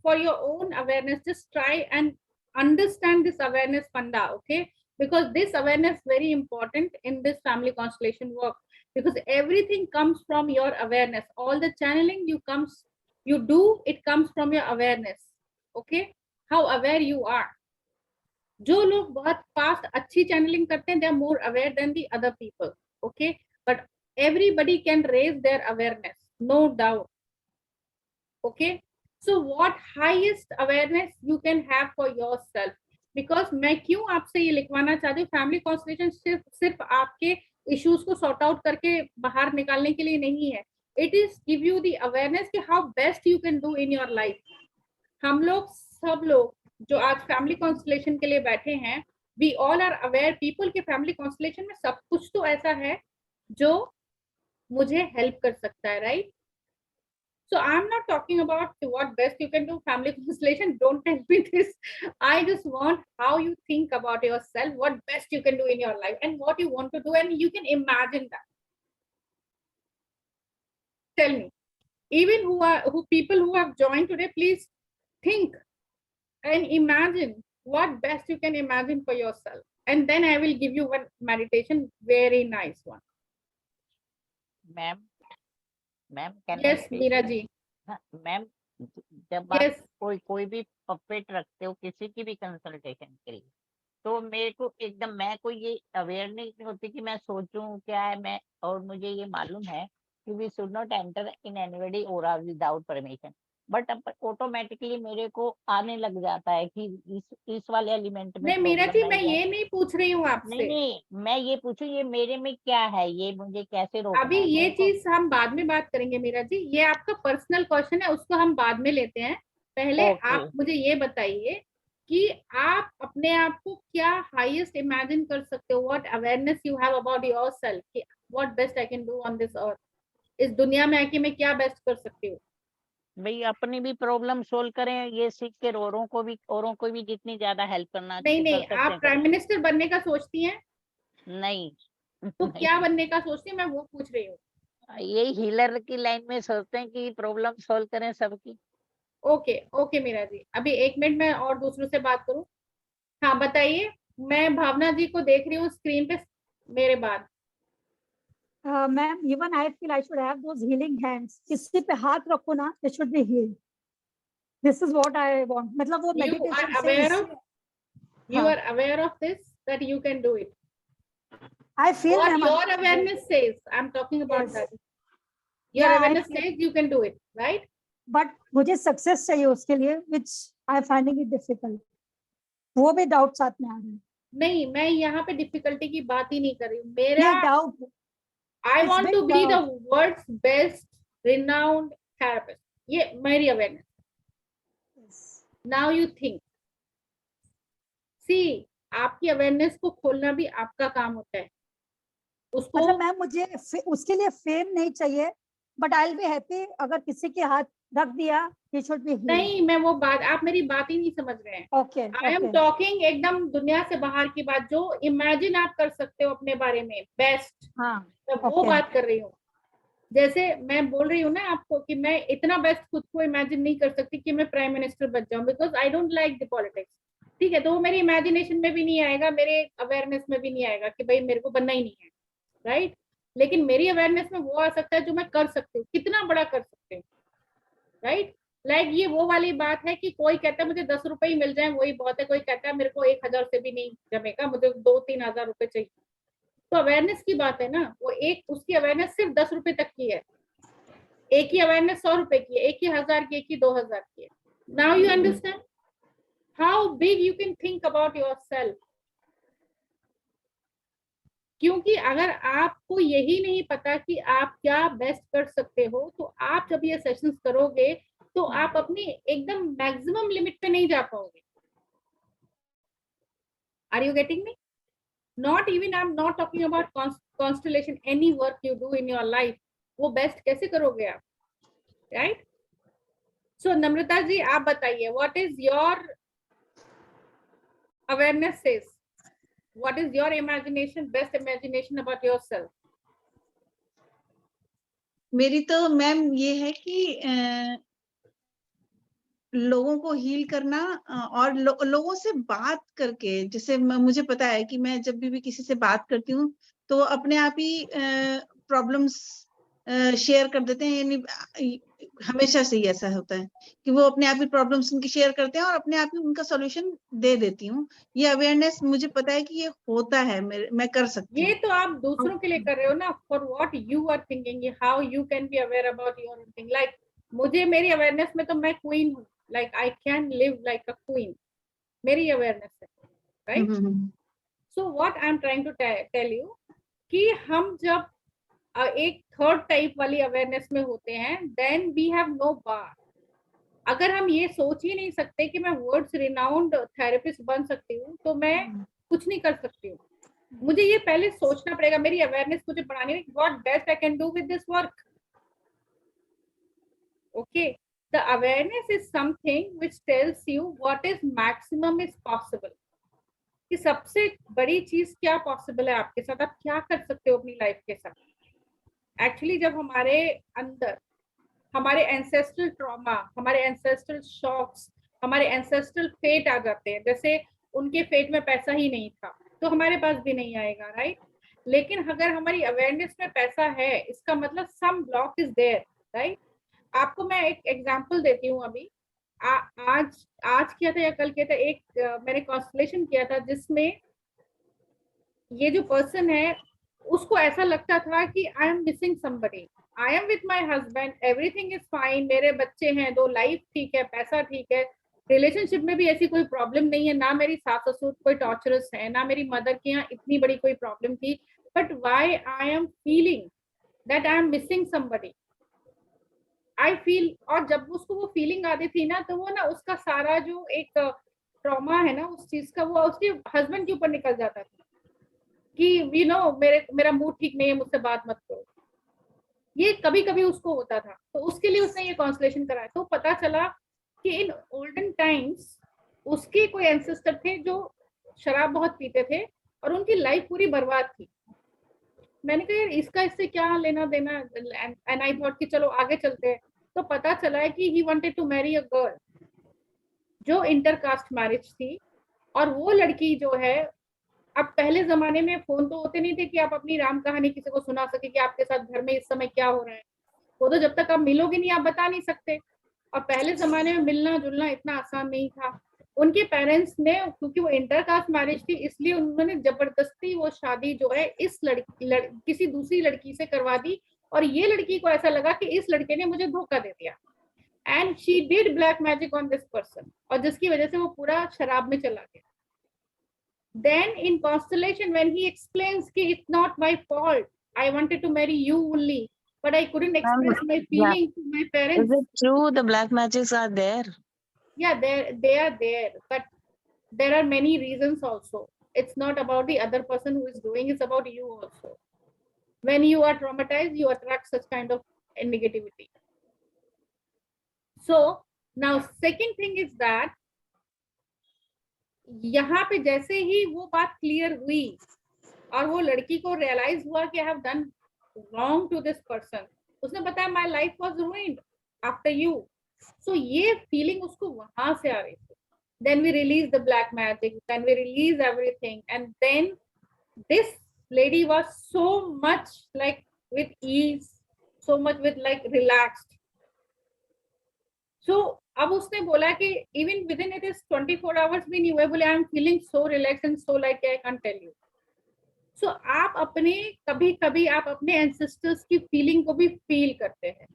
for your own awareness. Just try and understand this awareness funda, okay? Because this awareness is very important in this family constellation work, because everything comes from your awareness. All the channeling you do, it comes from your awareness, okay? How aware you are. जो लोग बहुत fast अच्छी channelling करते हैं, they are more aware than the other people, okay? But everybody can raise their awareness, no doubt, okay? So what highest awareness you can have for yourself? Because मैं क्यों आपसे ये लिखवाना चाहती हूँ, फैमिली कॉन्स्टेलेशन सिर्फ आपके इश्यूज को सॉर्ट आउट करके बाहर निकालने के लिए नहीं है, it is give you the awareness कि how best you can do in your life. हम लोग सब लोग जो आज फैमिली कॉन्स्टेलेशन के लिए बैठे हैं, we all are aware people के फैमिली कॉन्स्टेलेशन में सब कुछ तो ऐसा है जो मुझे हेल्प कर सकता है, right? So I'm not talking about what best you can do family constellation, don't tell me this. I just want how you think about yourself, what best you can do in your life and what you want to do, and you can imagine that. Tell me, even who people who have joined today, please think and imagine what best you can imagine for yourself, and then I will give you one meditation, very nice one. Ma'am can Yes, Meera ji. Ma'am जब Yes. आप कोई भी puppet रखते हो किसी की भी consultation के लिए, तो मेरे को एकदम मैं कोई ये अवेयर नहीं होती कि मैं सोचूं क्या है मैं, और मुझे ये मालूम है कि we should not enter in anybody aura without permission, but automatically मेरे को आने लग जाता है कि इस वाले एलिमेंट में नहीं मीरा जी, प्रॉब्लम मैं है ये नहीं पूछ रही हूँ आपसे। नहीं मैं ये पूछूं ये मेरे में क्या है, ये मुझे कैसे रोकना अभी है ये मेरे को? चीज हम बाद में बात करेंगे मीरा जी, ये आपका पर्सनल क्वेश्चन है, उसको हम बाद में लेते हैं। पहले Okay. आप मुझे ये बताइए कि आप अपने आप को क्या हाईएस्ट इमेजिन कर सकते हो, what awareness you have about yourself, कि what best I can do on this earth, इस दुनिया में आके मैं क्या बेस्ट कर सकती हूँ। भाई अपनी भी प्रॉब्लम सोल्व करें, ये सीख के औरों को भी जितनी ज्यादा हेल्प करना नहीं कर नहीं, सकते आप हैं प्राइम करें। मिनिस्टर बनने का सोचती हैं? नहीं तो क्या बनने का सोचती हैं, मैं वो पूछ रही हूँ। ये हीलर की लाइन में सोचते हैं कि प्रॉब्लम सोल्व करें सबकी। ओके ओके मीरा जी, अभी 1 मिनट में और दूसरों से बात करूँ। हाँ बताइए, मैं भावना जी को देख रही हूँ स्क्रीन पे मेरे बाद। Ma'am, even I feel I should have those healing hands. किसी पे हाथ रखो ना, they should be healed. This is what I want. मतलब वो You meditation are से aware of, इससे- you हाँ. are aware of this, that you can do it. I feel What ma'am, your awareness says, I'm talking about Yes. that. Your Yeah, I awareness feel- says you can do it, right? but मुझे success चाहिए उसके लिए, which I am finding it difficult. वो भी doubt साथ में आ रहे हैं। नहीं, मैं यहाँ पे डिफिकल्टी की बात ही नहीं कर रही हूँ। मेरा ये doubt I it's want big to be the doubt. world's best renowned therapist. ये मेरी awareness. Yes. Now you think. See, आपकी अवेयरनेस को खोलना भी आपका काम होता है। उसको मतलब मैम मुझे उसके लिए फेम नहीं चाहिए, but I will be happy अगर किसी के हाथ रख दिया, he should be healed. नहीं, मैं वो बात, आप मेरी बात ही नहीं समझ रहे हैं। Okay. आई एम टॉकिंग एकदम दुनिया से बाहर की बात, जो इमेजिन आप कर सकते हो अपने बारे में बेस्ट, हाँ. मैं वो Okay. बात कर रही हूँ। जैसे मैं बोल रही हूँ ना आपको कि मैं इतना बेस्ट खुद को इमेजिन नहीं कर सकती कि मैं प्राइम मिनिस्टर बन जाऊं, because I don't like the politics. ठीक है, तो वो मेरी इमेजिनेशन में भी नहीं आएगा, मेरे अवेयरनेस में भी नहीं आएगा कि भाई मेरे को बनना ही नहीं है, राइट? लेकिन मेरी अवेयरनेस में वो आ सकता है जो मैं कर सकती हूँ, कितना बड़ा कर सकती हूँ, राइट? लाइक ये वो वाली बात है कि कोई कहता है मुझे 10 रुपए ही मिल जाए वही बहुत है, कोई कहता है मेरे को 1,000 से भी नहीं जमेगा, मुझे 2-3 हजार रुपए चाहिए। तो अवेयरनेस की बात है ना, वो एक उसकी अवेयरनेस सिर्फ 10 रुपए तक की है, एक ही अवेयरनेस 100 रुपए की है, एक ही 1000 की, एक ही 2000 की है। Now you understand how big you can think about your self. क्योंकि अगर आपको यही नहीं पता कि आप क्या बेस्ट कर सकते हो, तो आप जब ये सेशंस करोगे तो आप अपनी एकदम मैक्सिमम लिमिट पे नहीं जा पाओगे। Are you getting me? Not even I am not talking about constellation, any work you do in your life, वो बेस्ट कैसे करोगे आप, राइट? सो नम्रता जी आप बताइए, what is your awareness says, what is your imagination, best imagination about yourself? मेरी तो ma'am ये है कि लोगों को हील करना और लोगों से बात करके, जैसे मुझे पता है कि मैं जब भी किसी से बात करती हूँ तो अपने आप ही प्रॉब्लम्स शेयर कर देते हैं, यानी हमेशा से ही ऐसा होता है कि वो अपने आप ही प्रॉब्लम्स उनकी शेयर करते हैं और अपने आप ही उनका सॉल्यूशन दे देती हूँ। ये अवेयरनेस मुझे पता है कि ये होता है, मैं कर सकती हूँ। ये तो आप दूसरों के लिए कर रहे हो ना, for what you are thinking, how you can be aware about your own thing. Like मुझे मेरी अवेयरनेस में तो मैं क्वीन हूँ, like I can live like a queen, मेरी अवेयरनेस है, right? So what I am trying to tell you कि हम जब एक थर्ड टाइप वाली अवेयरनेस में होते हैं, देन वी हैव नो बार। अगर हम ये सोच ही नहीं सकते कि मैं वर्ड्स रिनाउंड थेरेपिस्ट बन सकती हूँ, तो मैं कुछ नहीं कर सकती हूँ। मुझे ये पहले सोचना पड़ेगा, मेरी अवेयरनेस मुझे बढ़ानी है, what best I can do with this work. Okay, the awareness is something which tells you what is maximum is possible, कि सबसे बड़ी चीज क्या पॉसिबल है आपके साथ, आप क्या कर सकते हो अपनी लाइफ के साथ। एक्चुअली जब हमारे अंदर हमारे एंसेस्ट्रल ट्रॉमा, हमारे एंसेस्ट्रल शॉक्स, हमारे एंसेस्ट्रल फेट आ जाते हैं, जैसे उनके फेट में पैसा ही नहीं था तो हमारे पास भी नहीं आएगा, राइट? लेकिन अगर हमारी अवेयरनेस में पैसा है, इसका मतलब सम ब्लॉक इज देयर, राइट? आपको मैं एक एग्जांपल देती हूँ। अभी आज किया था या कल किया था, एक मैंने कॉन्स्टलेशन किया था जिसमें ये जो पर्सन है उसको ऐसा लगता था कि I am missing somebody, I am with my husband, everything is fine, मेरे बच्चे हैं 2, लाइफ ठीक है, पैसा ठीक है, रिलेशनशिप में भी ऐसी कोई प्रॉब्लम नहीं है, ना मेरी सास ससुर कोई टॉर्चरस है, ना मेरी मदर के यहाँ इतनी बड़ी कोई प्रॉब्लम थी, but why I am feeling that I am missing somebody, I feel. और जब उसको वो फीलिंग आती थी ना, तो वो ना उसका सारा जो एक ट्रॉमा है ना उस चीज का, वो उसके हस्बैंड के ऊपर निकल जाता था कि यू नो मेरा मूड ठीक नहीं है, मुझसे बात मत करो। ये कभी कभी उसको होता था, तो उसके लिए उसने ये कॉन्सलेशन कराया। तो पता चला कि इन ओल्डन टाइम्स उसके कोई एंसेस्टर थे जो शराब बहुत पीते थे और उनकी लाइफ पूरी बर्बाद थी। मैंने कहा यार इसका इससे क्या लेना देना, एंड आई थॉट कि चलो आगे चलते हैं। तो पता चला है कि he wanted to marry a girl जो इंटरकास्ट मैरिज थी, और वो लड़की जो है, अब पहले जमाने में फोन तो होते नहीं थे कि आप अपनी राम कहानी किसी को सुना सके कि आपके साथ घर में इस समय क्या हो रहा है, वो तो जब तक आप मिलोगे नहीं आप बता नहीं सकते। और पहले जमाने में मिलना जुलना इतना आसान नहीं था। उनके पेरेंट्स ने, क्योंकि वो इंटरकास्ट मैरिज थी, इसलिए उन्होंने जबरदस्ती वो शादी जो है इस किसी दूसरी लड़की से करवा दी, और ये लड़की को ऐसा लगा कि इस लड़के ने मुझे धोखा दे दिया, and she did black magic on this person, और जिसकी वजह से वो पूरा शराब में चला गया। Then in constellation, when he explains कि it's not my fault, I wanted to marry you only, but I couldn't express my feeling to my parents. Is it true the black magics are there? Yeah, they are there, but there are many reasons also. It's not about the other person who is doing, it's about you also. When you are traumatized, you attract such kind of negativity. So now second thing is that यहाँ पे जैसे ही वो बात clear हुई और वो लड़की को रियलाइज हुआ कि I have done wrong to this person, उसने बताया my life was ruined after you. So ये फीलिंग उसको वहां से आ रही थी। Then we release the black magic, then we release everything, and then this lady was so much like with ease, so much with like relaxed. So अब उसने बोला कि even with in it is 24 hours भी नहीं हुए, बोले I am feeling so relax and so like I can't tell you. So आप अपने कभी कभी आप अपने एंसेस्टर्स की फीलिंग को भी फील करते हैं।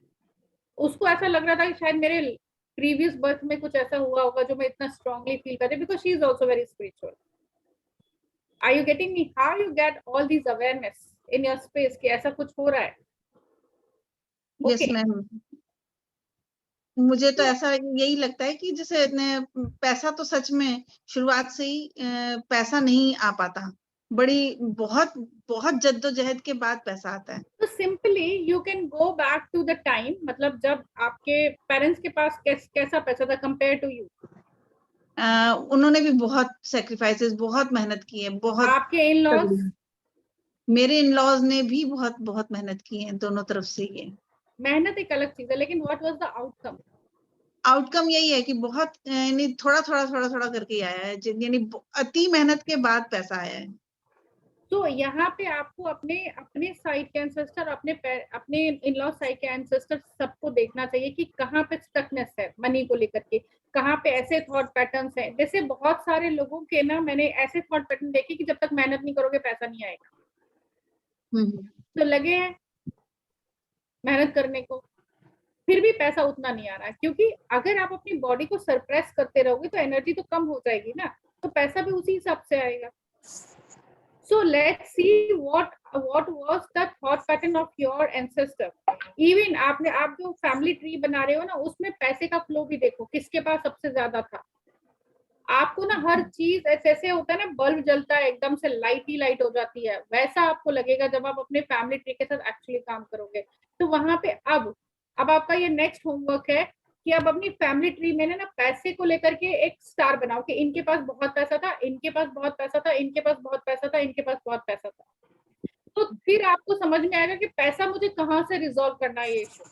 उसको ऐसा लग रहा था कि शायद मेरे प्रीवियस बर्थ में कुछ ऐसा हुआ होगा जो मैं इतना स्ट्रांगली फील करती, because she is also very spiritual. Are you getting me? How you get all this awareness in your space कि ऐसा कुछ हो रहा है? यस मैम, मुझे तो ऐसा यही लगता है कि जैसे पैसा तो सच में शुरुआत से ही पैसा नहीं आ पाता, बड़ी बहुत बहुत जद्दोजहद के बाद पैसा आता है। तो simply you can go back to the time, मतलब जब आपके पेरेंट्स के पास कैसा पैसा था कंपेयर टू यू? उन्होंने भी बहुत सेक्रीफाइसेस, बहुत मेहनत की है, बहुत। आपके इन लॉज? मेरे इन लॉज ने भी बहुत बहुत मेहनत की है, दोनों तरफ से। ये मेहनत एक अलग चीज है, लेकिन what was the outcome? Outcome यही है कि बहुत यानी थोड़ा थोड़ा थोड़ा थोड़ा करके ही आया है, यानी अति मेहनत के बाद पैसा आया है। तो यहाँ पे आपको अपने अपने साइड के एंसेस्टर, अपने इन लॉ साइड के एंसेस्टर सबको देखना चाहिए कि कहाँ पे स्टकनेस है मनी को लेकर के, कहाँ पे ऐसे थॉट पैटर्न्स हैं। जैसे बहुत सारे लोगों के ना, मैंने ऐसे थॉट पैटर्न देखे कि जब तक मेहनत नहीं करोगे पैसा नहीं आएगा। तो लगे हैं मेहनत करने को, फिर भी पैसा उतना नहीं आ रहा है, क्योंकि अगर आप अपनी बॉडी को सरप्रेस करते रहोगे तो एनर्जी तो कम हो जाएगी ना, तो पैसा भी उसी हिसाब से आएगा। So let's see what was the thought pattern of your ancestor. Even आप जो फैमिली ट्री बना रहे हो ना, उसमें पैसे का फ्लो भी देखो, किसके पास सबसे ज्यादा था। आपको ना हर चीज ऐसे होता है ना, बल्ब जलता है एकदम से लाइट ही लाइट हो जाती है, वैसा आपको लगेगा जब आप अपने फैमिली ट्री के साथ एक्चुअली काम करोगे। तो वहां पे अब आपका ये नेक्स्ट होमवर्क है कि अब अपनी फैमिली ट्री में ना पैसे को लेकर के एक स्टार बनाओ कि इनके पास बहुत पैसा था, इनके पास बहुत पैसा था, इनके पास बहुत पैसा था, इनके पास बहुत पैसा था। तो फिर आपको समझ में आएगा कि पैसा मुझे कहाँ से रिजॉल्व करना है ये इशू।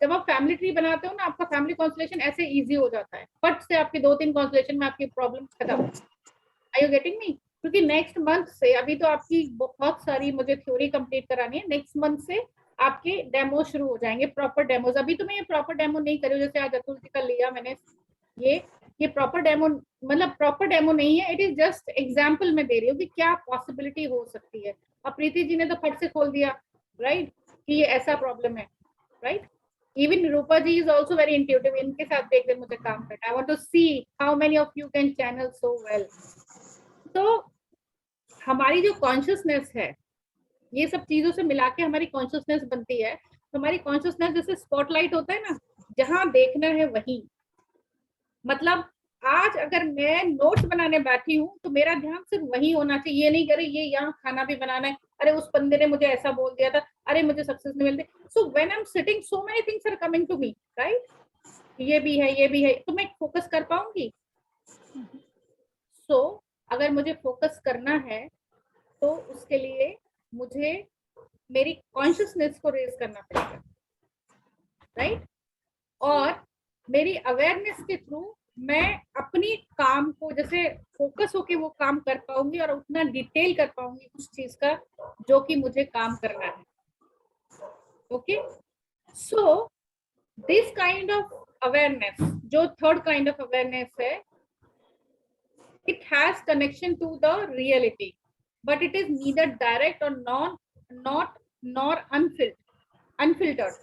जब आप फैमिली ट्री बनाते हो ना, आपका फैमिली कॉन्स्टलेशन ऐसे इजी हो जाता है, फट से आपके 2-3 कॉन्स्टलेशन में आपकी प्रॉब्लम खत्म। Are you getting me? क्योंकि नेक्स्ट मंथ से, अभी तो आपकी बहुत सारी मुझे थ्योरी कंप्लीट करानी है, नेक्स्ट मंथ से आपके डेमो शुरू हो जाएंगे, प्रॉपर डेमोज। अभी तो मैं ये प्रॉपर डेमो नहीं कर रही हूँ, जैसे आज अतुल जी का लिया मैंने, ये प्रॉपर डेमो मतलब प्रॉपर डेमो नहीं है, इट इज जस्ट एग्जाम्पल मैं दे रही हूँ कि क्या पॉसिबिलिटी हो सकती है। अब प्रीति जी ने तो फट से खोल दिया, राइट, कि ये ऐसा प्रॉब्लम है, right. Even Rupa ji is also very intuitive, इनके साथ देख कर मुझे काम करना। I want to see how many of you can channel so well. तो हमारी जो कॉन्शियसनेस है, ये सब चीजों से मिला के हमारी कॉन्शियसनेस बनती है। तो हमारी कॉन्शियसनेस जैसे स्पॉटलाइट होता है ना, जहां देखना है वहीं। मतलब आज अगर मैं नोट्स बनाने बैठी हूँ तो मेरा ध्यान सिर्फ वही होना चाहिए, ये नहीं करे ये यहाँ खाना भी बनाना है, अरे उस बंदे ने मुझे ऐसा बोल दिया था, अरे मुझे सक्सेस नहीं मिलती। So when I am sitting so many things are coming to me, right, ये भी है ये भी है, तो मैं फोकस कर पाऊंगी? सो अगर मुझे फोकस करना है तो उसके लिए मुझे मेरी कॉन्शियसनेस को रेज करना पड़ेगा, राइट। और मेरी अवेयरनेस के थ्रू मैं अपनी काम को जैसे फोकस होके वो काम कर पाऊंगी और उतना डिटेल कर पाऊंगी उस चीज का जो कि मुझे काम करना है। Okay, so this kind of awareness, जो थर्ड काइंड ऑफ अवेयरनेस है, it has connection to the reality, but it is neither direct or nor unfiltered.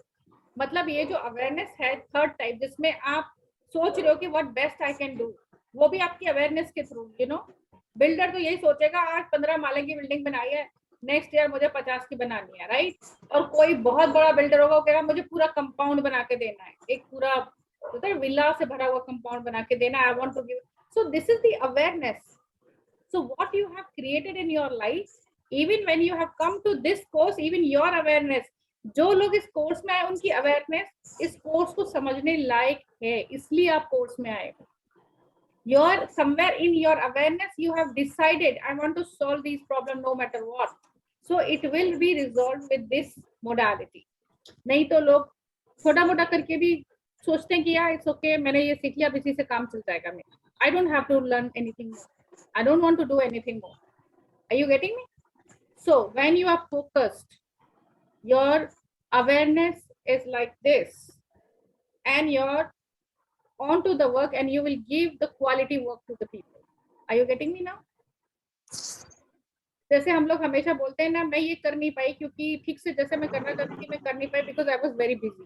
मतलब ये जो अवेयरनेस है थर्ड टाइप, जिसमें आप सोच रहे हो कि what best I can do, वो भी आपकी अवेयरनेस के थ्रू, यू नो। बिल्डर तो यही सोचेगा आज 15 माले की बिल्डिंग बनाई है, नेक्स्ट ईयर मुझे 50 की बनानी है, राइट। और कोई बहुत बड़ा बिल्डर होगा, वो कहेगा मुझे पूरा कंपाउंड बना के देना है, एक पूरा विला से भरा हुआ कंपाउंड बना के देना है, I want to give. So this is the awareness. So what you have created in your life, even when you have come to this course, even your awareness, जो लोग इस कोर्स में आए उनकी अवेयरनेस इस कोर्स को समझने लायक है, इसलिए आप कोर्स में आए हो। You're somewhere in your awareness, you have decided I want to solve these problems no matter what. So it will be resolved with this modality. नहीं तो लोग छोटा मोटा करके भी सोचते हैं कि यार इट्स ओके, मैंने ये सीख लिया, अब इसी से काम चल जाएगा मेरा, I don't have to learn anything more. I don't want to do anything more. Are you getting me? So when you are focused, your awareness is like this, and your on to the work and you will give the quality work to the people. Are you getting me now? जैसे हम लोग हमेशा बोलते हैं ना, मैं ये कर नहीं पाई क्योंकि ठीक से जैसे मैं करना चाहती थी मैं कर नहीं पाई because I was very busy.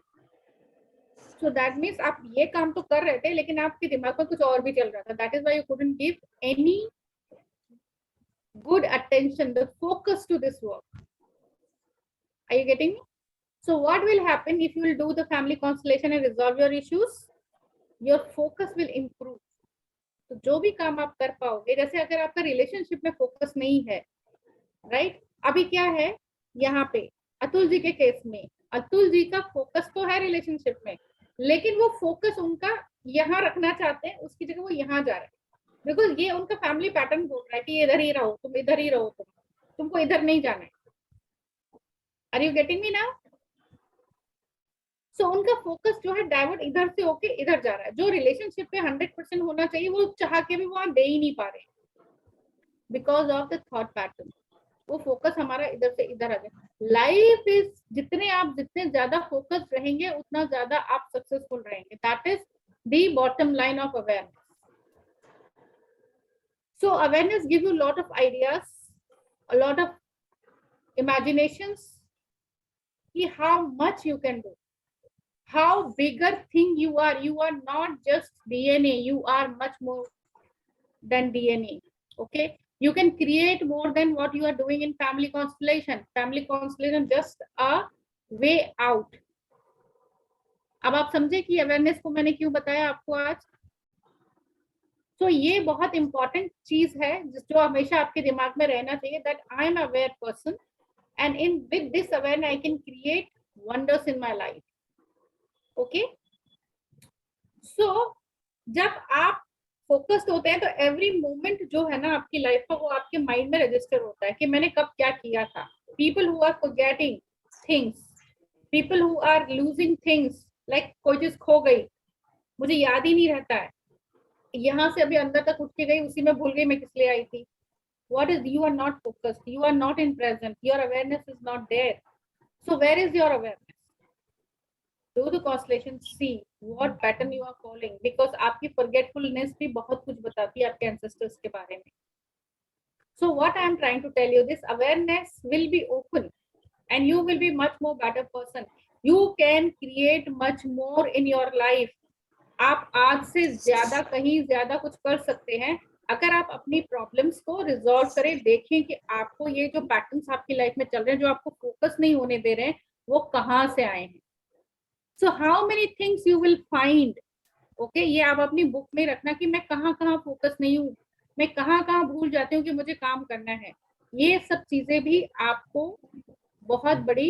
So that means आप ये काम तो कर रहे थे लेकिन आपके दिमाग में कुछ और भी चल रहा था. That is why you couldn't give any good attention, the focus to this work. Are you getting me? So what will happen if you will do the family constellation and resolve your issues? Your focus will improve. तो जो भी काम आप कर पाओगे, जैसे अगर आपका रिलेशनशिप में फोकस नहीं है, राइट? अभी क्या है यहाँ पे अतुल जी के केस में, अतुल जी का फोकस तो है रिलेशनशिप में, लेकिन वो फोकस उनका यहाँ रखना चाहते हैं, उसकी जगह वो यहाँ जा रहे हैं. बिकॉज ये उनका फैमिली पैटर्न बोल रहा है कि इधर ही रहो, तुम इधर ही रहो, तुमको इधर नहीं जाना है. Are you getting me now? So उनका फोकस जो है डाइवर्ट इधर से होके इधर जा रहा है. जो रिलेशनशिप पे 100% होना चाहिए वो चाह के भी वहां दे ही नहीं पा रहे because of the thought pattern. वो फोकस हमारा इधर से इधर आ गया. लाइफ इज जितने ज्यादा फोकस रहेंगे उतना ज्यादा आप सक्सेसफुल रहेंगे. That is the bottom line of awareness. So awareness gives you a lot of ideas, a lot of imaginations, how much you can do, how bigger thing you are. You are not just DNA, you are much more than DNA. Okay, you can create more than what you are doing in family constellation. Family constellation just a way out. अब आप समझे कि awareness को मैंने क्यों बताया आपको आज. तो ये बहुत इंपॉर्टेंट चीज है जो हमेशा आपके दिमाग में रहना चाहिए, that I am aware person and in with this awareness I can create wonders in my life. Okay, so जब आप फोकस्ड होते हैं तो एवरी मोमेंट जो है ना आपकी लाइफ का वो आपके माइंड में रजिस्टर होता है कि मैंने कब क्या किया था. People who are forgetting things, people who are losing things, like कोई चीज खो गई, मुझे याद ही नहीं रहता है, यहाँ से अभी अंदर तक उठ के गई, उसी में भूल गई मैं किस लिए आई थी. What is, you are not focused, you are not in present, your awareness is not there. So where is your awareness? Do the constellation, see what pattern you are following, because आपकी forgetfulness भी बहुत कुछ बताती है आपके ancestors के बारे में. So what I am trying to tell you, this awareness will be open and you will be much more better person. You can create much more in your life. आप आज से ज्यादा कहीं ज्यादा कुछ कर सकते हैं अगर आप अपनी प्रॉब्लम्स को रिजॉल्व करें. देखें कि आपको ये जो पैटर्न्स आपकी लाइफ में चल रहे हैं, जो आपको फोकस नहीं होने दे रहे हैं, वो कहाँ से आए हैं. So how many things you will find. Okay, ये आप अपनी बुक में रखना कि मैं कहाँ कहाँ फोकस नहीं हूँ, मैं कहाँ कहाँ भूल जाती हूँ कि मुझे काम करना है. ये सब चीजें भी आपको बहुत बड़ी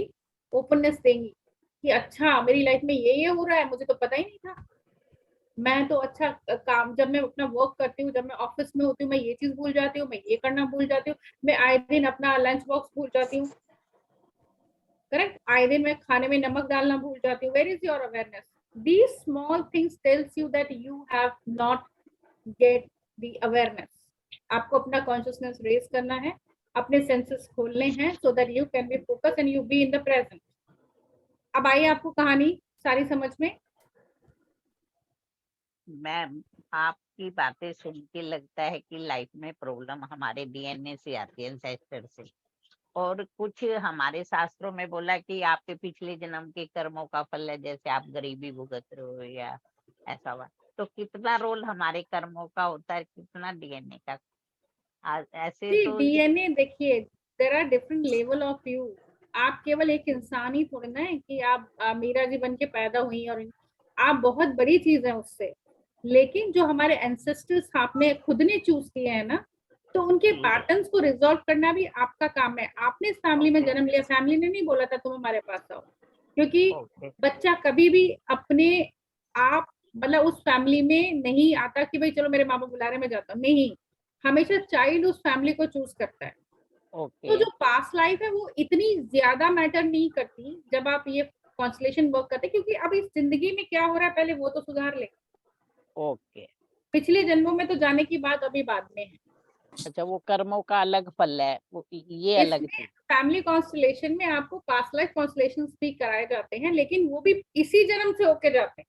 ओपननेस देंगी कि अच्छा मेरी लाइफ में ये हो रहा है, मुझे तो पता ही नहीं था. मैं तो अच्छा काम, जब मैं अपना वर्क करती हूँ, जब मैं ऑफिस में होती हूँ, मैं ये चीज भूल जाती हूँ, मैं ये करना भूल जाती हूँ, मैं आए दिन अपना लंच बॉक्स भूल जाती हूँ. करेक्ट, आए दिन मैं खाने में नमक डालना भूल जाती हूँ. Where is your awareness? These small things tells you that you have not get the awareness. आपको अपना कॉन्शियसनेस रेज करना है, अपने सेंसेस खोलने हैं, so that you can B focus and you be in the present. अब आइए आपको कहानी सारी समझ में. मैम, आपकी बातें सुन के लगता है कि लाइफ में प्रॉब्लम हमारे डीएनए से आती है, एंसेस्टर से, और कुछ हमारे शास्त्रों में बोला कि आपके पिछले जन्म के कर्मों का फल है, जैसे आप गरीबी भुगत रहे हो या ऐसा हुआ. तो कितना रोल हमारे कर्मों का होता है, कितना डीएनए का? ऐसे तो डीएनए देखिए, there are different level of you. आप केवल एक इंसान ही थोड़ी ना है कि आप मीरा जी बन के पैदा हुई, और आप बहुत बड़ी चीज है उससे. लेकिन जो हमारे एंसेस्टर्स आपने खुद ने चूज किए हैं ना, तो उनके पैटर्न्स को रिजॉल्व करना भी आपका काम है. आपने इस फैमिली में जन्म लिया, फैमिली ने नहीं बोला था तुम हमारे पास आओ, क्योंकि बच्चा कभी भी अपने आप मतलब उस फैमिली में नहीं आता कि भाई चलो मेरे माँ बाप बुला रहे मैं जाता हूँ. नहीं, हमेशा चाइल्ड उस फैमिली को चूज करता है. तो जो पास्ट लाइफ है वो इतनी ज्यादा मैटर नहीं करती जब आप ये कॉन्स्टलेशन वर्क करते, क्योंकि अब इस जिंदगी में क्या हो रहा है पहले वो तो सुधार ले. ओके, पिछले जन्मों में तो जाने की बात अभी बाद में है. अच्छा, वो कर्मों का अलग फल है, वो ये अलग चीज. फैमिली कॉन्स्टलेशन में आपको पास्ट लाइफ कॉन्स्टलेशंस भी कराए जाते हैं, लेकिन वो भी इसी जन्म से होके जाते हैं.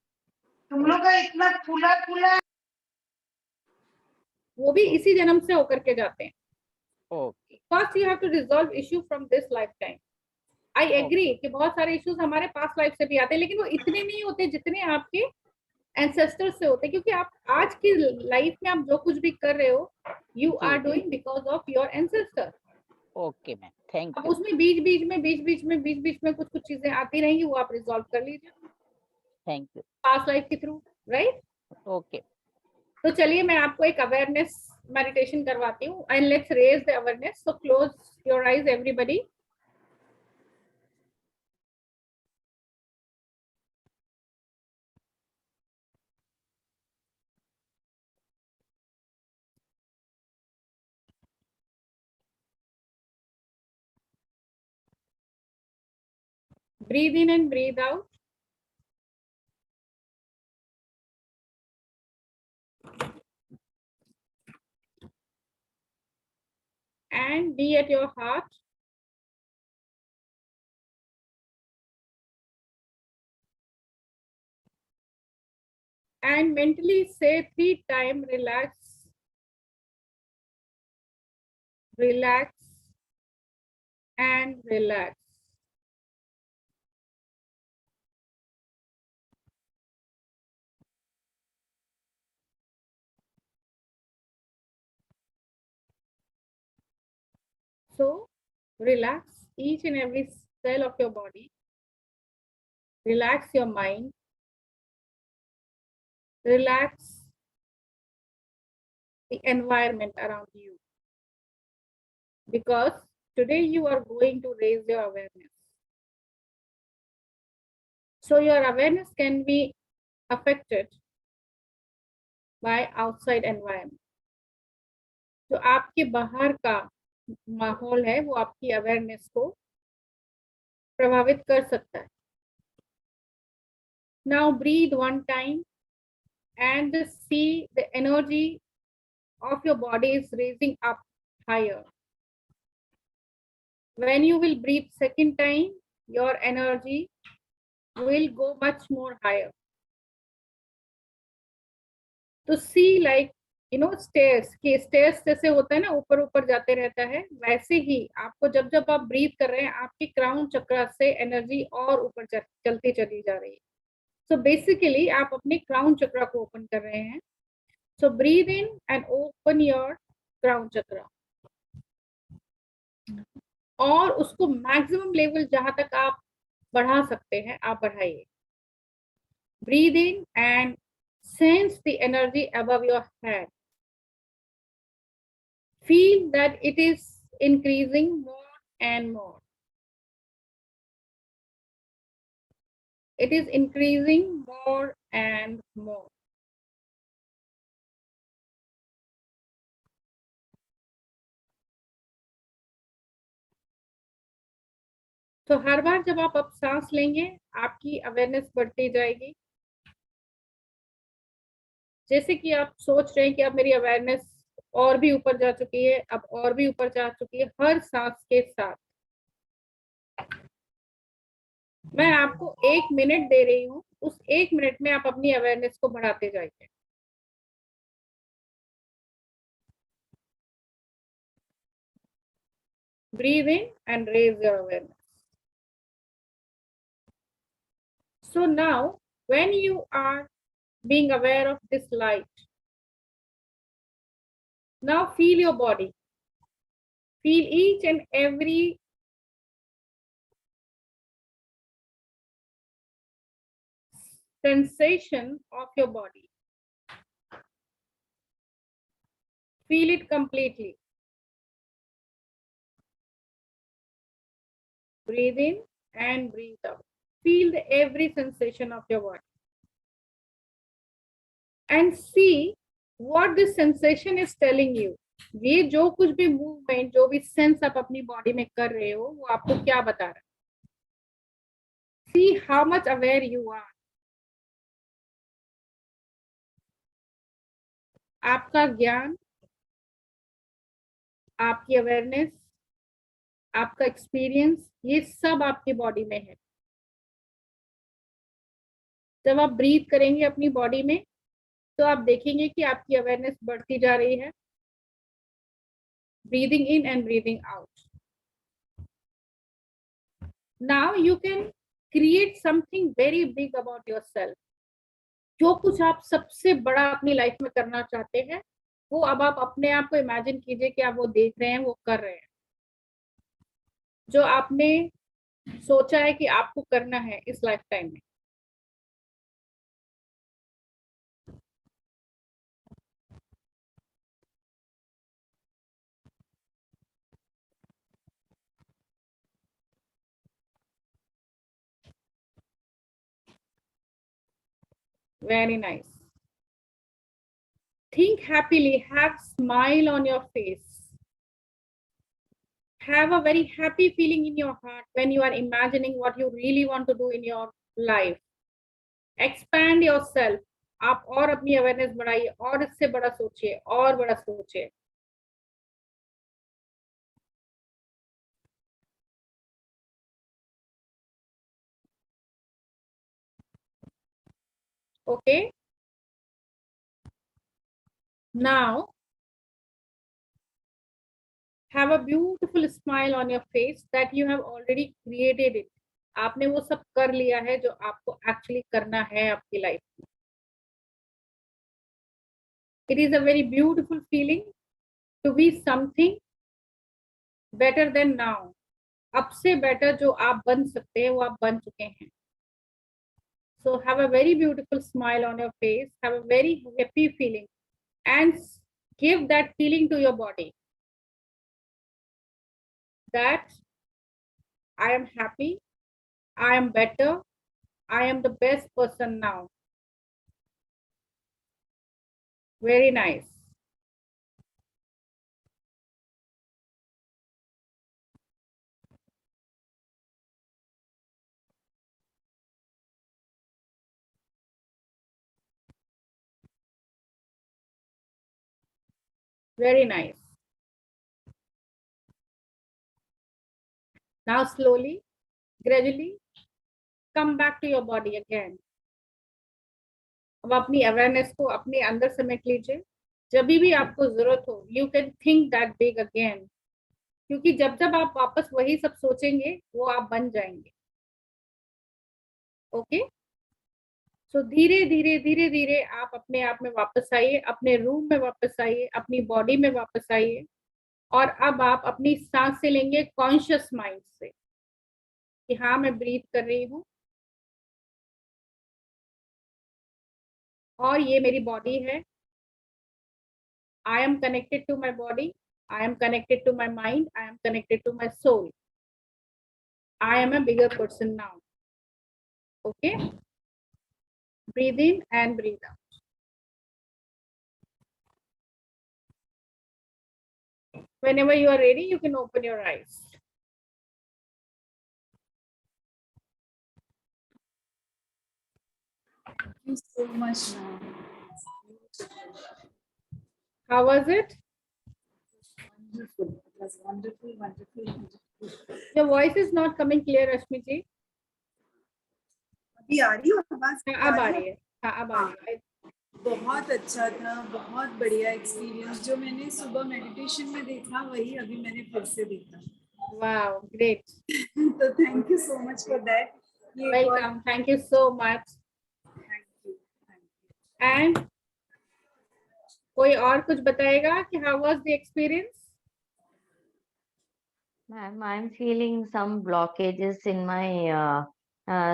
तुम लोग का इतना फूला फूला, वो भी इसी जन्म से होकर के जाते हैं. Okay first you have to resolve issue from this life time. I agree कि बहुत सारे इश्यूज हमारे पास्ट लाइफ से भी आते हैं, लेकिन वो इतने नहीं होते जितने आपके एंसेस्टर्स से होते हैं, क्योंकि आप आज की लाइफ में आप जो कुछ भी कर रहे हो, यू जी, आर जी। Doing because of your ancestor. Okay ma'am, thank अब यू, उसमें बीच बीच में कुछ कुछ चीजें आती रहेंगी, वो आप रिजॉल्व कर लीजिए थैंक यू, पास्ट लाइफ के थ्रू, राइट. ओके. तो चलिए मैं आपको एक अवेयरनेस मेडिटेशन करवाती हूँ, and let's raise the awareness. So close your eyes everybody. Breathe in and breathe out. And be at your heart. And mentally say 3 times, relax, relax, and relax. So relax each and every cell of your body. Relax your mind. Relax the environment around you. Because today you are going to raise your awareness. So your awareness can be affected by outside environment. तो आपके बाहर का माहौल है वो आपकी awareness को प्रभावित कर सकता है. Now breathe one time and see the energy of your body is raising up higher. When you will breathe second time, your energy will go much more higher. To see like stairs जैसे होता है ना, ऊपर ऊपर जाते रहता है, वैसे ही आपको जब जब आप ब्रीथ कर रहे हैं आपके क्राउन चक्र से एनर्जी और ऊपर चलती चली जा रही है. सो बेसिकली आप अपने क्राउन चक्र को ओपन कर रहे हैं. So breathe in and open your crown chakra, और उसको मैक्सिमम लेवल जहां तक आप बढ़ा सकते हैं आप बढ़ाइए. Breathe in and sense the energy above your head. Feel that it is increasing more and more. It is increasing more and more. तो हर बार जब आप अब सांस लेंगे आपकी अवेयरनेस बढ़ती जाएगी. जैसे कि आप सोच रहे हैं कि अब मेरी अवेयरनेस और भी ऊपर जा चुकी है, अब और भी ऊपर जा चुकी है, हर सांस के साथ मैं आपको 1 मिनट दे रही हूँ. उस 1 मिनट में आप अपनी अवेयरनेस को बढ़ाते जाइए. Breathe in and raise your awareness. So now, when you are being aware of this light, now feel your body. Feel each and every sensation of your body. Feel it completely. Breathe in and breathe out. Feel every sensation of your body. And see what this sensation is telling you. ये जो कुछ भी movement, जो भी sense आप अपनी body में कर रहे हो, वो आपको क्या बता रहा है. See how much aware you are. आपका ज्ञान, आपकी अवेयरनेस, आपका एक्सपीरियंस, ये सब आपकी बॉडी में है. जब आप ब्रीथ करेंगे अपनी बॉडी में तो आप देखेंगे कि आपकी अवेयरनेस बढ़ती जा रही है, breathing in and breathing out. Now you can create something very big about yourself. जो कुछ आप सबसे बड़ा अपनी लाइफ में करना चाहते हैं वो अब आप अपने आप को इमेजिन कीजिए कि आप वो देख रहे हैं, वो कर रहे हैं। जो आपने सोचा है कि आपको करना है इस लाइफ टाइम में। Very nice. Think happily, have smile on your face. Have a very happy feeling in your heart when you are imagining what you really want to do in your life. Expand yourself. आप और अपनी awareness बढ़ाइए और इससे बड़ा सोचिए और बड़ा सोचिए। Okay. Now, have a beautiful smile on your face that you have already created it. आपने वो सब कर लिया है जो आपको एक्चुअली करना है आपकी लाइफ में। It is a very beautiful feeling to be something better than now. अब से बेटर जो आप बन सकते हैं वो आप बन चुके हैं। So have a very beautiful smile on your face, have a very happy feeling and give that feeling to your body that I am happy, I am better, I am the best person now. Very nice. Very nice. Now slowly, gradually come back to your body again. अब अपनी awareness को अपने अंदर समेट लीजिए। जब भी आपको जरूरत हो you can think that big again, क्योंकि जब जब आप वापस वही सब सोचेंगे वो आप बन जाएंगे। ओके, सो धीरे धीरे धीरे धीरे आप अपने आप में वापस आइए, अपने रूम में वापस आइए, अपनी बॉडी में वापस आइए और अब आप अपनी सांसें लेंगे कॉन्शियस माइंड से कि हाँ मैं ब्रीथ कर रही हूँ और ये मेरी बॉडी है। I am connected to my body, I am connected to my mind, I am connected to my soul. I am a bigger person now. Okay? Breathe in and breathe out. Whenever you are ready, you can open your eyes. Thank you so much, ma'am. How was it? Wonderful. It was wonderful, wonderful, wonderful. Your voice is not coming clear, Rashmi ji. अभी आ रही हो आवाज? अब आ रही है। हाँ, अब आ रही है। बहुत अच्छा था, बहुत बढ़िया एक्सपीरियंस। जो मैंने सुबह मेडिटेशन में देखा वही अभी मैंने फिर से देखा। Wow, great. तो thank you so much for that. Welcome. Thank you so much. Thank you. And कोई और कुछ बताएगा कि how was the experience? Ma'am, I'm feeling some blockages in my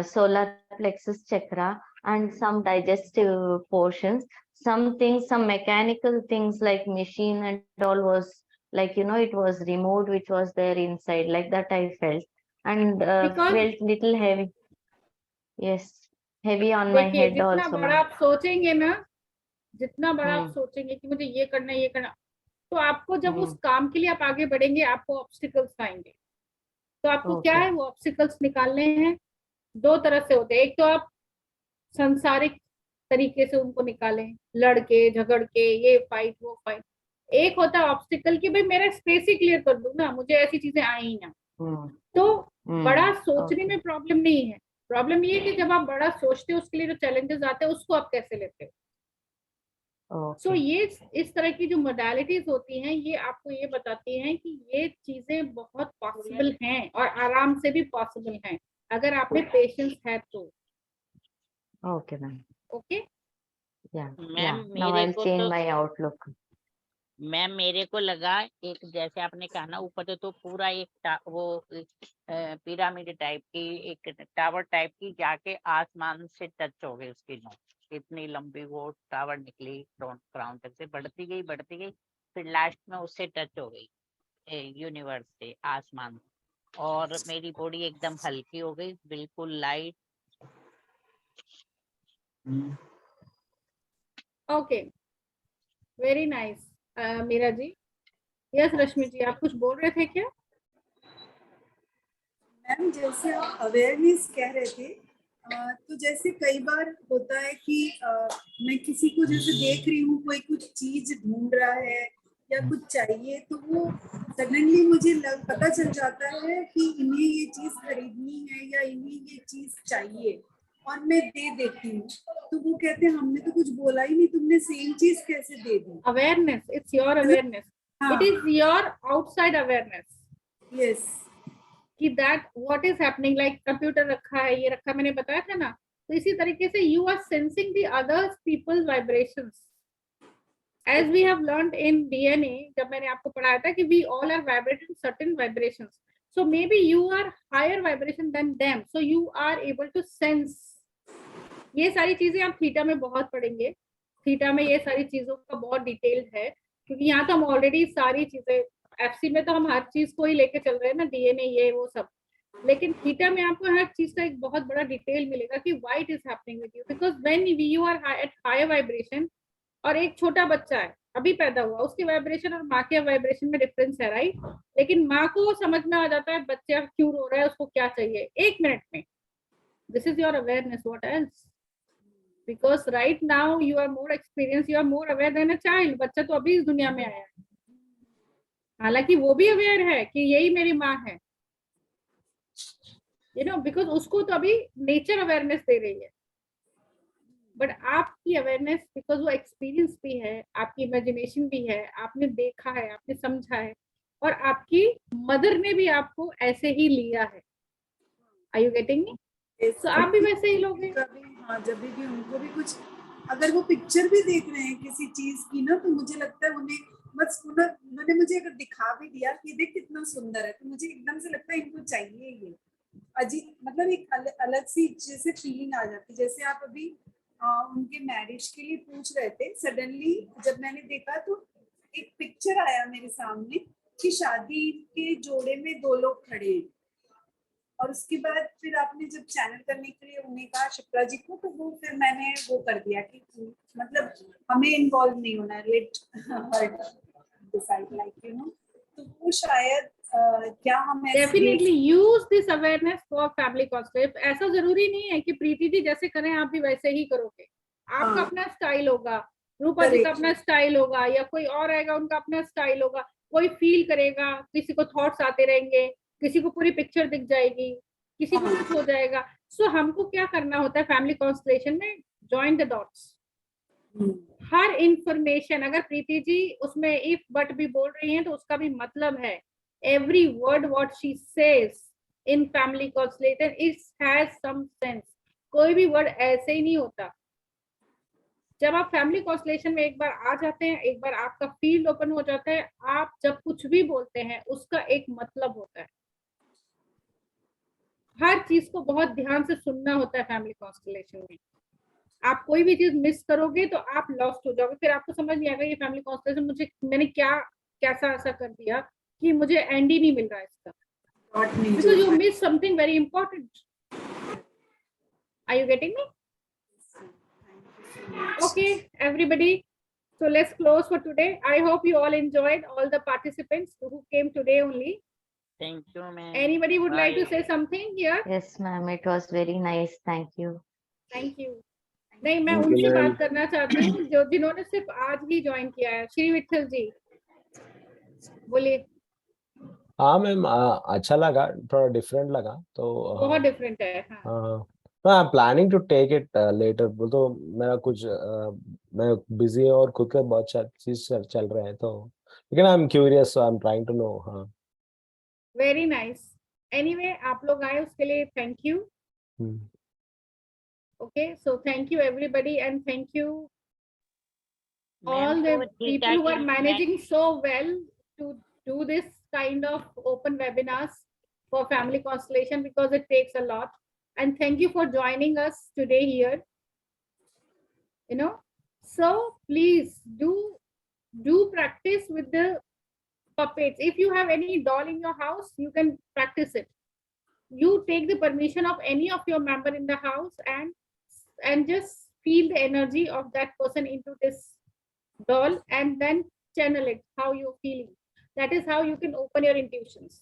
solar plexus chakra and some digestive portions. Some things, some mechanical things like machine and all was like, it was removed, which was there inside, like that I felt. And felt little heavy. Yes, heavy on my देखिए, head जितना also. बड़ा आप सोचेंगे ना, जितना बड़ा आप हम्म। सोचेंगे कि मुझे ये करना है, ये करना, तो आपको जब उस काम के लिए आप आगे बढ़ेंगे आपको ऑब्स्टिकल्स आएंगे। तो आपको क्या है, वो ऑब्स्टिकल्स निकालने हैं। दो तरह से होते हैं, एक तो आप सांसारिक तरीके से उनको निकालें, लड़के झगड़ के, ये फाइट वो फाइट। एक होता है ऑब्स्टिकल कि भाई मेरा स्पेस ही क्लियर कर दूं ना, मुझे ऐसी चीजें आई ना। तो बड़ा सोचने में प्रॉब्लम नहीं है, प्रॉब्लम ये है कि जब आप बड़ा सोचते हो उसके लिए जो चैलेंजेस आते हैं उसको आप कैसे लेते हो। सो Okay. ये इस तरह की जो मोडालिटीज होती हैं ये आपको ये बताती हैं कि ये चीजें बहुत पॉसिबल हैं और आराम से भी पॉसिबल हैं अगर आप में पेशेंस है तो। Okay, ma'am. Okay Yeah. Ma'am Yeah. Now मेरे I'll को change तो my outlook. मैम मेरे को लगा एक जैसे आपने कहा ना ऊपर तो पूरा एक वो पिरामिड टाइप की एक टावर टाइप की जाके आसमान से टच हो गई उसकी नोक, इतनी लंबी वो टावर निकली क्राउन तक से बढ़ती गई फिर लास्ट में उससे टच हो गई यूनिवर्स से आसमान, और मेरी बॉडी एकदम हल्की हो गई बिल्कुल light. Okay, very nice Meera ji. Yes Rashmi ji, आप कुछ बोल रहे थे क्या? मैम जैसे आप अवेयरनेस कह रहे थे, तो जैसे कई बार होता है कि मैं किसी को जैसे देख रही हूँ, कोई कुछ चीज ढूंढ रहा है या कुछ चाहिए, तो वो सडनली मुझे पता चल जाता है कि इन्हें ये चीज खरीदनी है या इन्हें ये चीज चाहिए और मैं दे देती हूँ, तो वो कहते हैं हमने तो कुछ बोला ही नहीं, तुमने सेम चीज कैसे दे दी। Awareness, it's your awareness, it is your outside awareness. Yes, कि that what is happening, like computer रखा है, ये रखा, मैंने बताया था ना, तो इसी तरीके से you are sensing the others people's vibrations as we have learned in DNA. जब मैंने आपको पढ़ाया था कि we all are vibrating certain vibrations, so maybe you are higher vibration than them, so you are able to sense। ये सारी चीजें आप थीटा में बहुत पढ़ेंगे, थीटा में ये सारी चीजों का बहुत डिटेल है, क्योंकि यहाँ तो हम ऑलरेडी सारी चीजें, एफसी में तो हम हर चीज को ही लेके चल रहे हैं ना, डीएनए ये वो सब, लेकिन थीटा में आपको हर चीज का एक बहुत बड़ा डिटेल मिलेगा कि why it is happening with you, because when you are at higher vibration, और एक छोटा बच्चा है अभी पैदा हुआ, उसकी वाइब्रेशन और माँ के वाइब्रेशन में डिफरेंस है, राइट, लेकिन माँ को समझ में आ जाता है बच्चा क्यों रो रहा है, उसको क्या चाहिए, 1 मिनट में। This is your awareness, what else, because right now you are more experience, you are more aware than a child. बच्चा तो अभी इस दुनिया में आया है, हालांकि वो भी अवेयर है कि यही मेरी माँ है, यू नो, बिकॉज उसको तो अभी नेचर अवेयरनेस दे रही है, बट आपकी अवेयरनेस बिकॉज वो एक्सपीरियंस भी है, आपकी इमेजिनेशन भी है, आपने देखा है, आपने समझा है, और आपकी मदर ने भी आपको ऐसे ही लिया है। Are you getting me? तो आप भी वैसे ही लोगे। हाँ, जब भी उनको भी कुछ, अगर वो पिक्चर भी देख रहे हैं किसी चीज की ना, तो मुझे लगता है उन्हें बस उन्होंने मुझे अगर दिखा भी दिया कि देख कितना सुंदर है, तो मुझे एकदम से लगता है इनको चाहिए ये। अजीब, मतलब एक अलग सी जैसे फीलिंग आ जाती है। जैसे आप अभी उनके मैरिज के लिए पूछ रहे थे, सडनली जब मैंने देखा तो एक पिक्चर आया मेरे सामने कि शादी के जोड़े में 2 लोग खड़े हैं, और उसके बाद फिर आपने जब चैनल करने के लिए उन्हें कहा शिप्रा जी को, तो वो फिर मैंने वो कर दिया कि मतलब हमें इन्वॉल्व नहीं होना, let her decide, like you know. तो वो शायद क्या हम definitely use this awareness for family concept. ऐसा जरूरी नहीं है कि प्रीति जी जैसे करें आप भी वैसे ही करोगे, आपका अपना स्टाइल होगा, रूपा जी का अपना स्टाइल होगा, या कोई और आएगा उनका अपना स्टाइल होगा, कोई फील करेगा, किसी को थॉट्स आते रहेंगे, किसी को पूरी पिक्चर दिख जाएगी, किसी को कुछ हो जाएगा। सो हमको क्या करना होता है फैमिली कॉन्स्टलेशन में? Join the dots. Her information, अगर प्रीति जी उसमें इफ बट भी बोल रही हैं तो उसका भी मतलब है, every word what she says in family constellation it has some sense। कोई भी वर्ड ऐसे ही नहीं होता। जब आप फैमिली कॉन्स्टलेशन में एक बार आ जाते हैं, एक बार आपका फील्ड ओपन हो जाता है, आप जब कुछ भी बोलते हैं उसका एक मतलब होता है। हर चीज को बहुत ध्यान से सुनना होता है फैमिली कॉन्स्टलेशन में। आप कोई भी चीज मिस करोगे तो आप लॉस्ट हो जाओगे, फिर आपको समझ नहीं आएगा ये फैमिली कॉन्स्टलेशन मुझे, मैंने क्या कैसा ऐसा कर दिया कि मुझे एंड ही नहीं मिल रहा है इसका, because you miss something very important। Are you getting me? Okay everybody, so let's close for today। I hope you all enjoyed, all the participants who came today only। Thank you ma'am। Anybody would like to say something here? Yes ma'am, it was very nice, thank you। Thank you। नहीं, मैं उनसे बात करना चाहती हूँ जो जिन्होंने सिर्फ आज ही ज्वाइन किया है। श्री विठल जी बोलिए। हाँ मैम, अच्छा लगा, थोड़ा डिफरेंट लगा तो बहुत डिफरेंट है। हाँ। No, I'm planning to take it later. बोल तो मेरा कुछ मैं busy है और खुद का बहुत चीज चल रहा है तो लेकिन I'm curious, so I'm trying to know. हाँ. Very nice. एनीवे आप लोग आए उसके लिए thank you. Okay, so thank you everybody and thank you all the people who are managing so well to do this kind of open webinars for family constellation, because it takes a lot. And thank you for joining us today here. You know, so please do practice with the puppets. If you have any doll in your house, you can practice it. You take the permission of any of your member in the house and just feel the energy of that person into this doll and then channel it how you're feeling. That is how you can open your intuitions.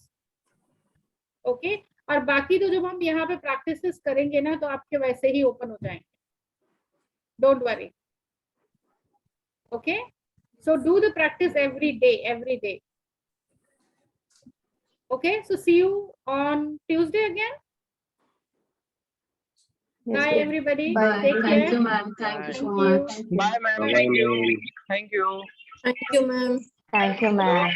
Okay, और बाकी तो जब हम यहाँ पे practices करेंगे ना तो आपके वैसे ही open हो जाएंगे. Don't worry. Okay, so do the practice every day. Okay, so see you on Tuesday again. Yes, Bye ma'am. everybody. Bye. Take care. Thank you, ma'am. Thank you so much. Bye, ma'am. Bye, Thank you. ma'am. Thank you. Thank you, ma'am. Thank you, ma'am.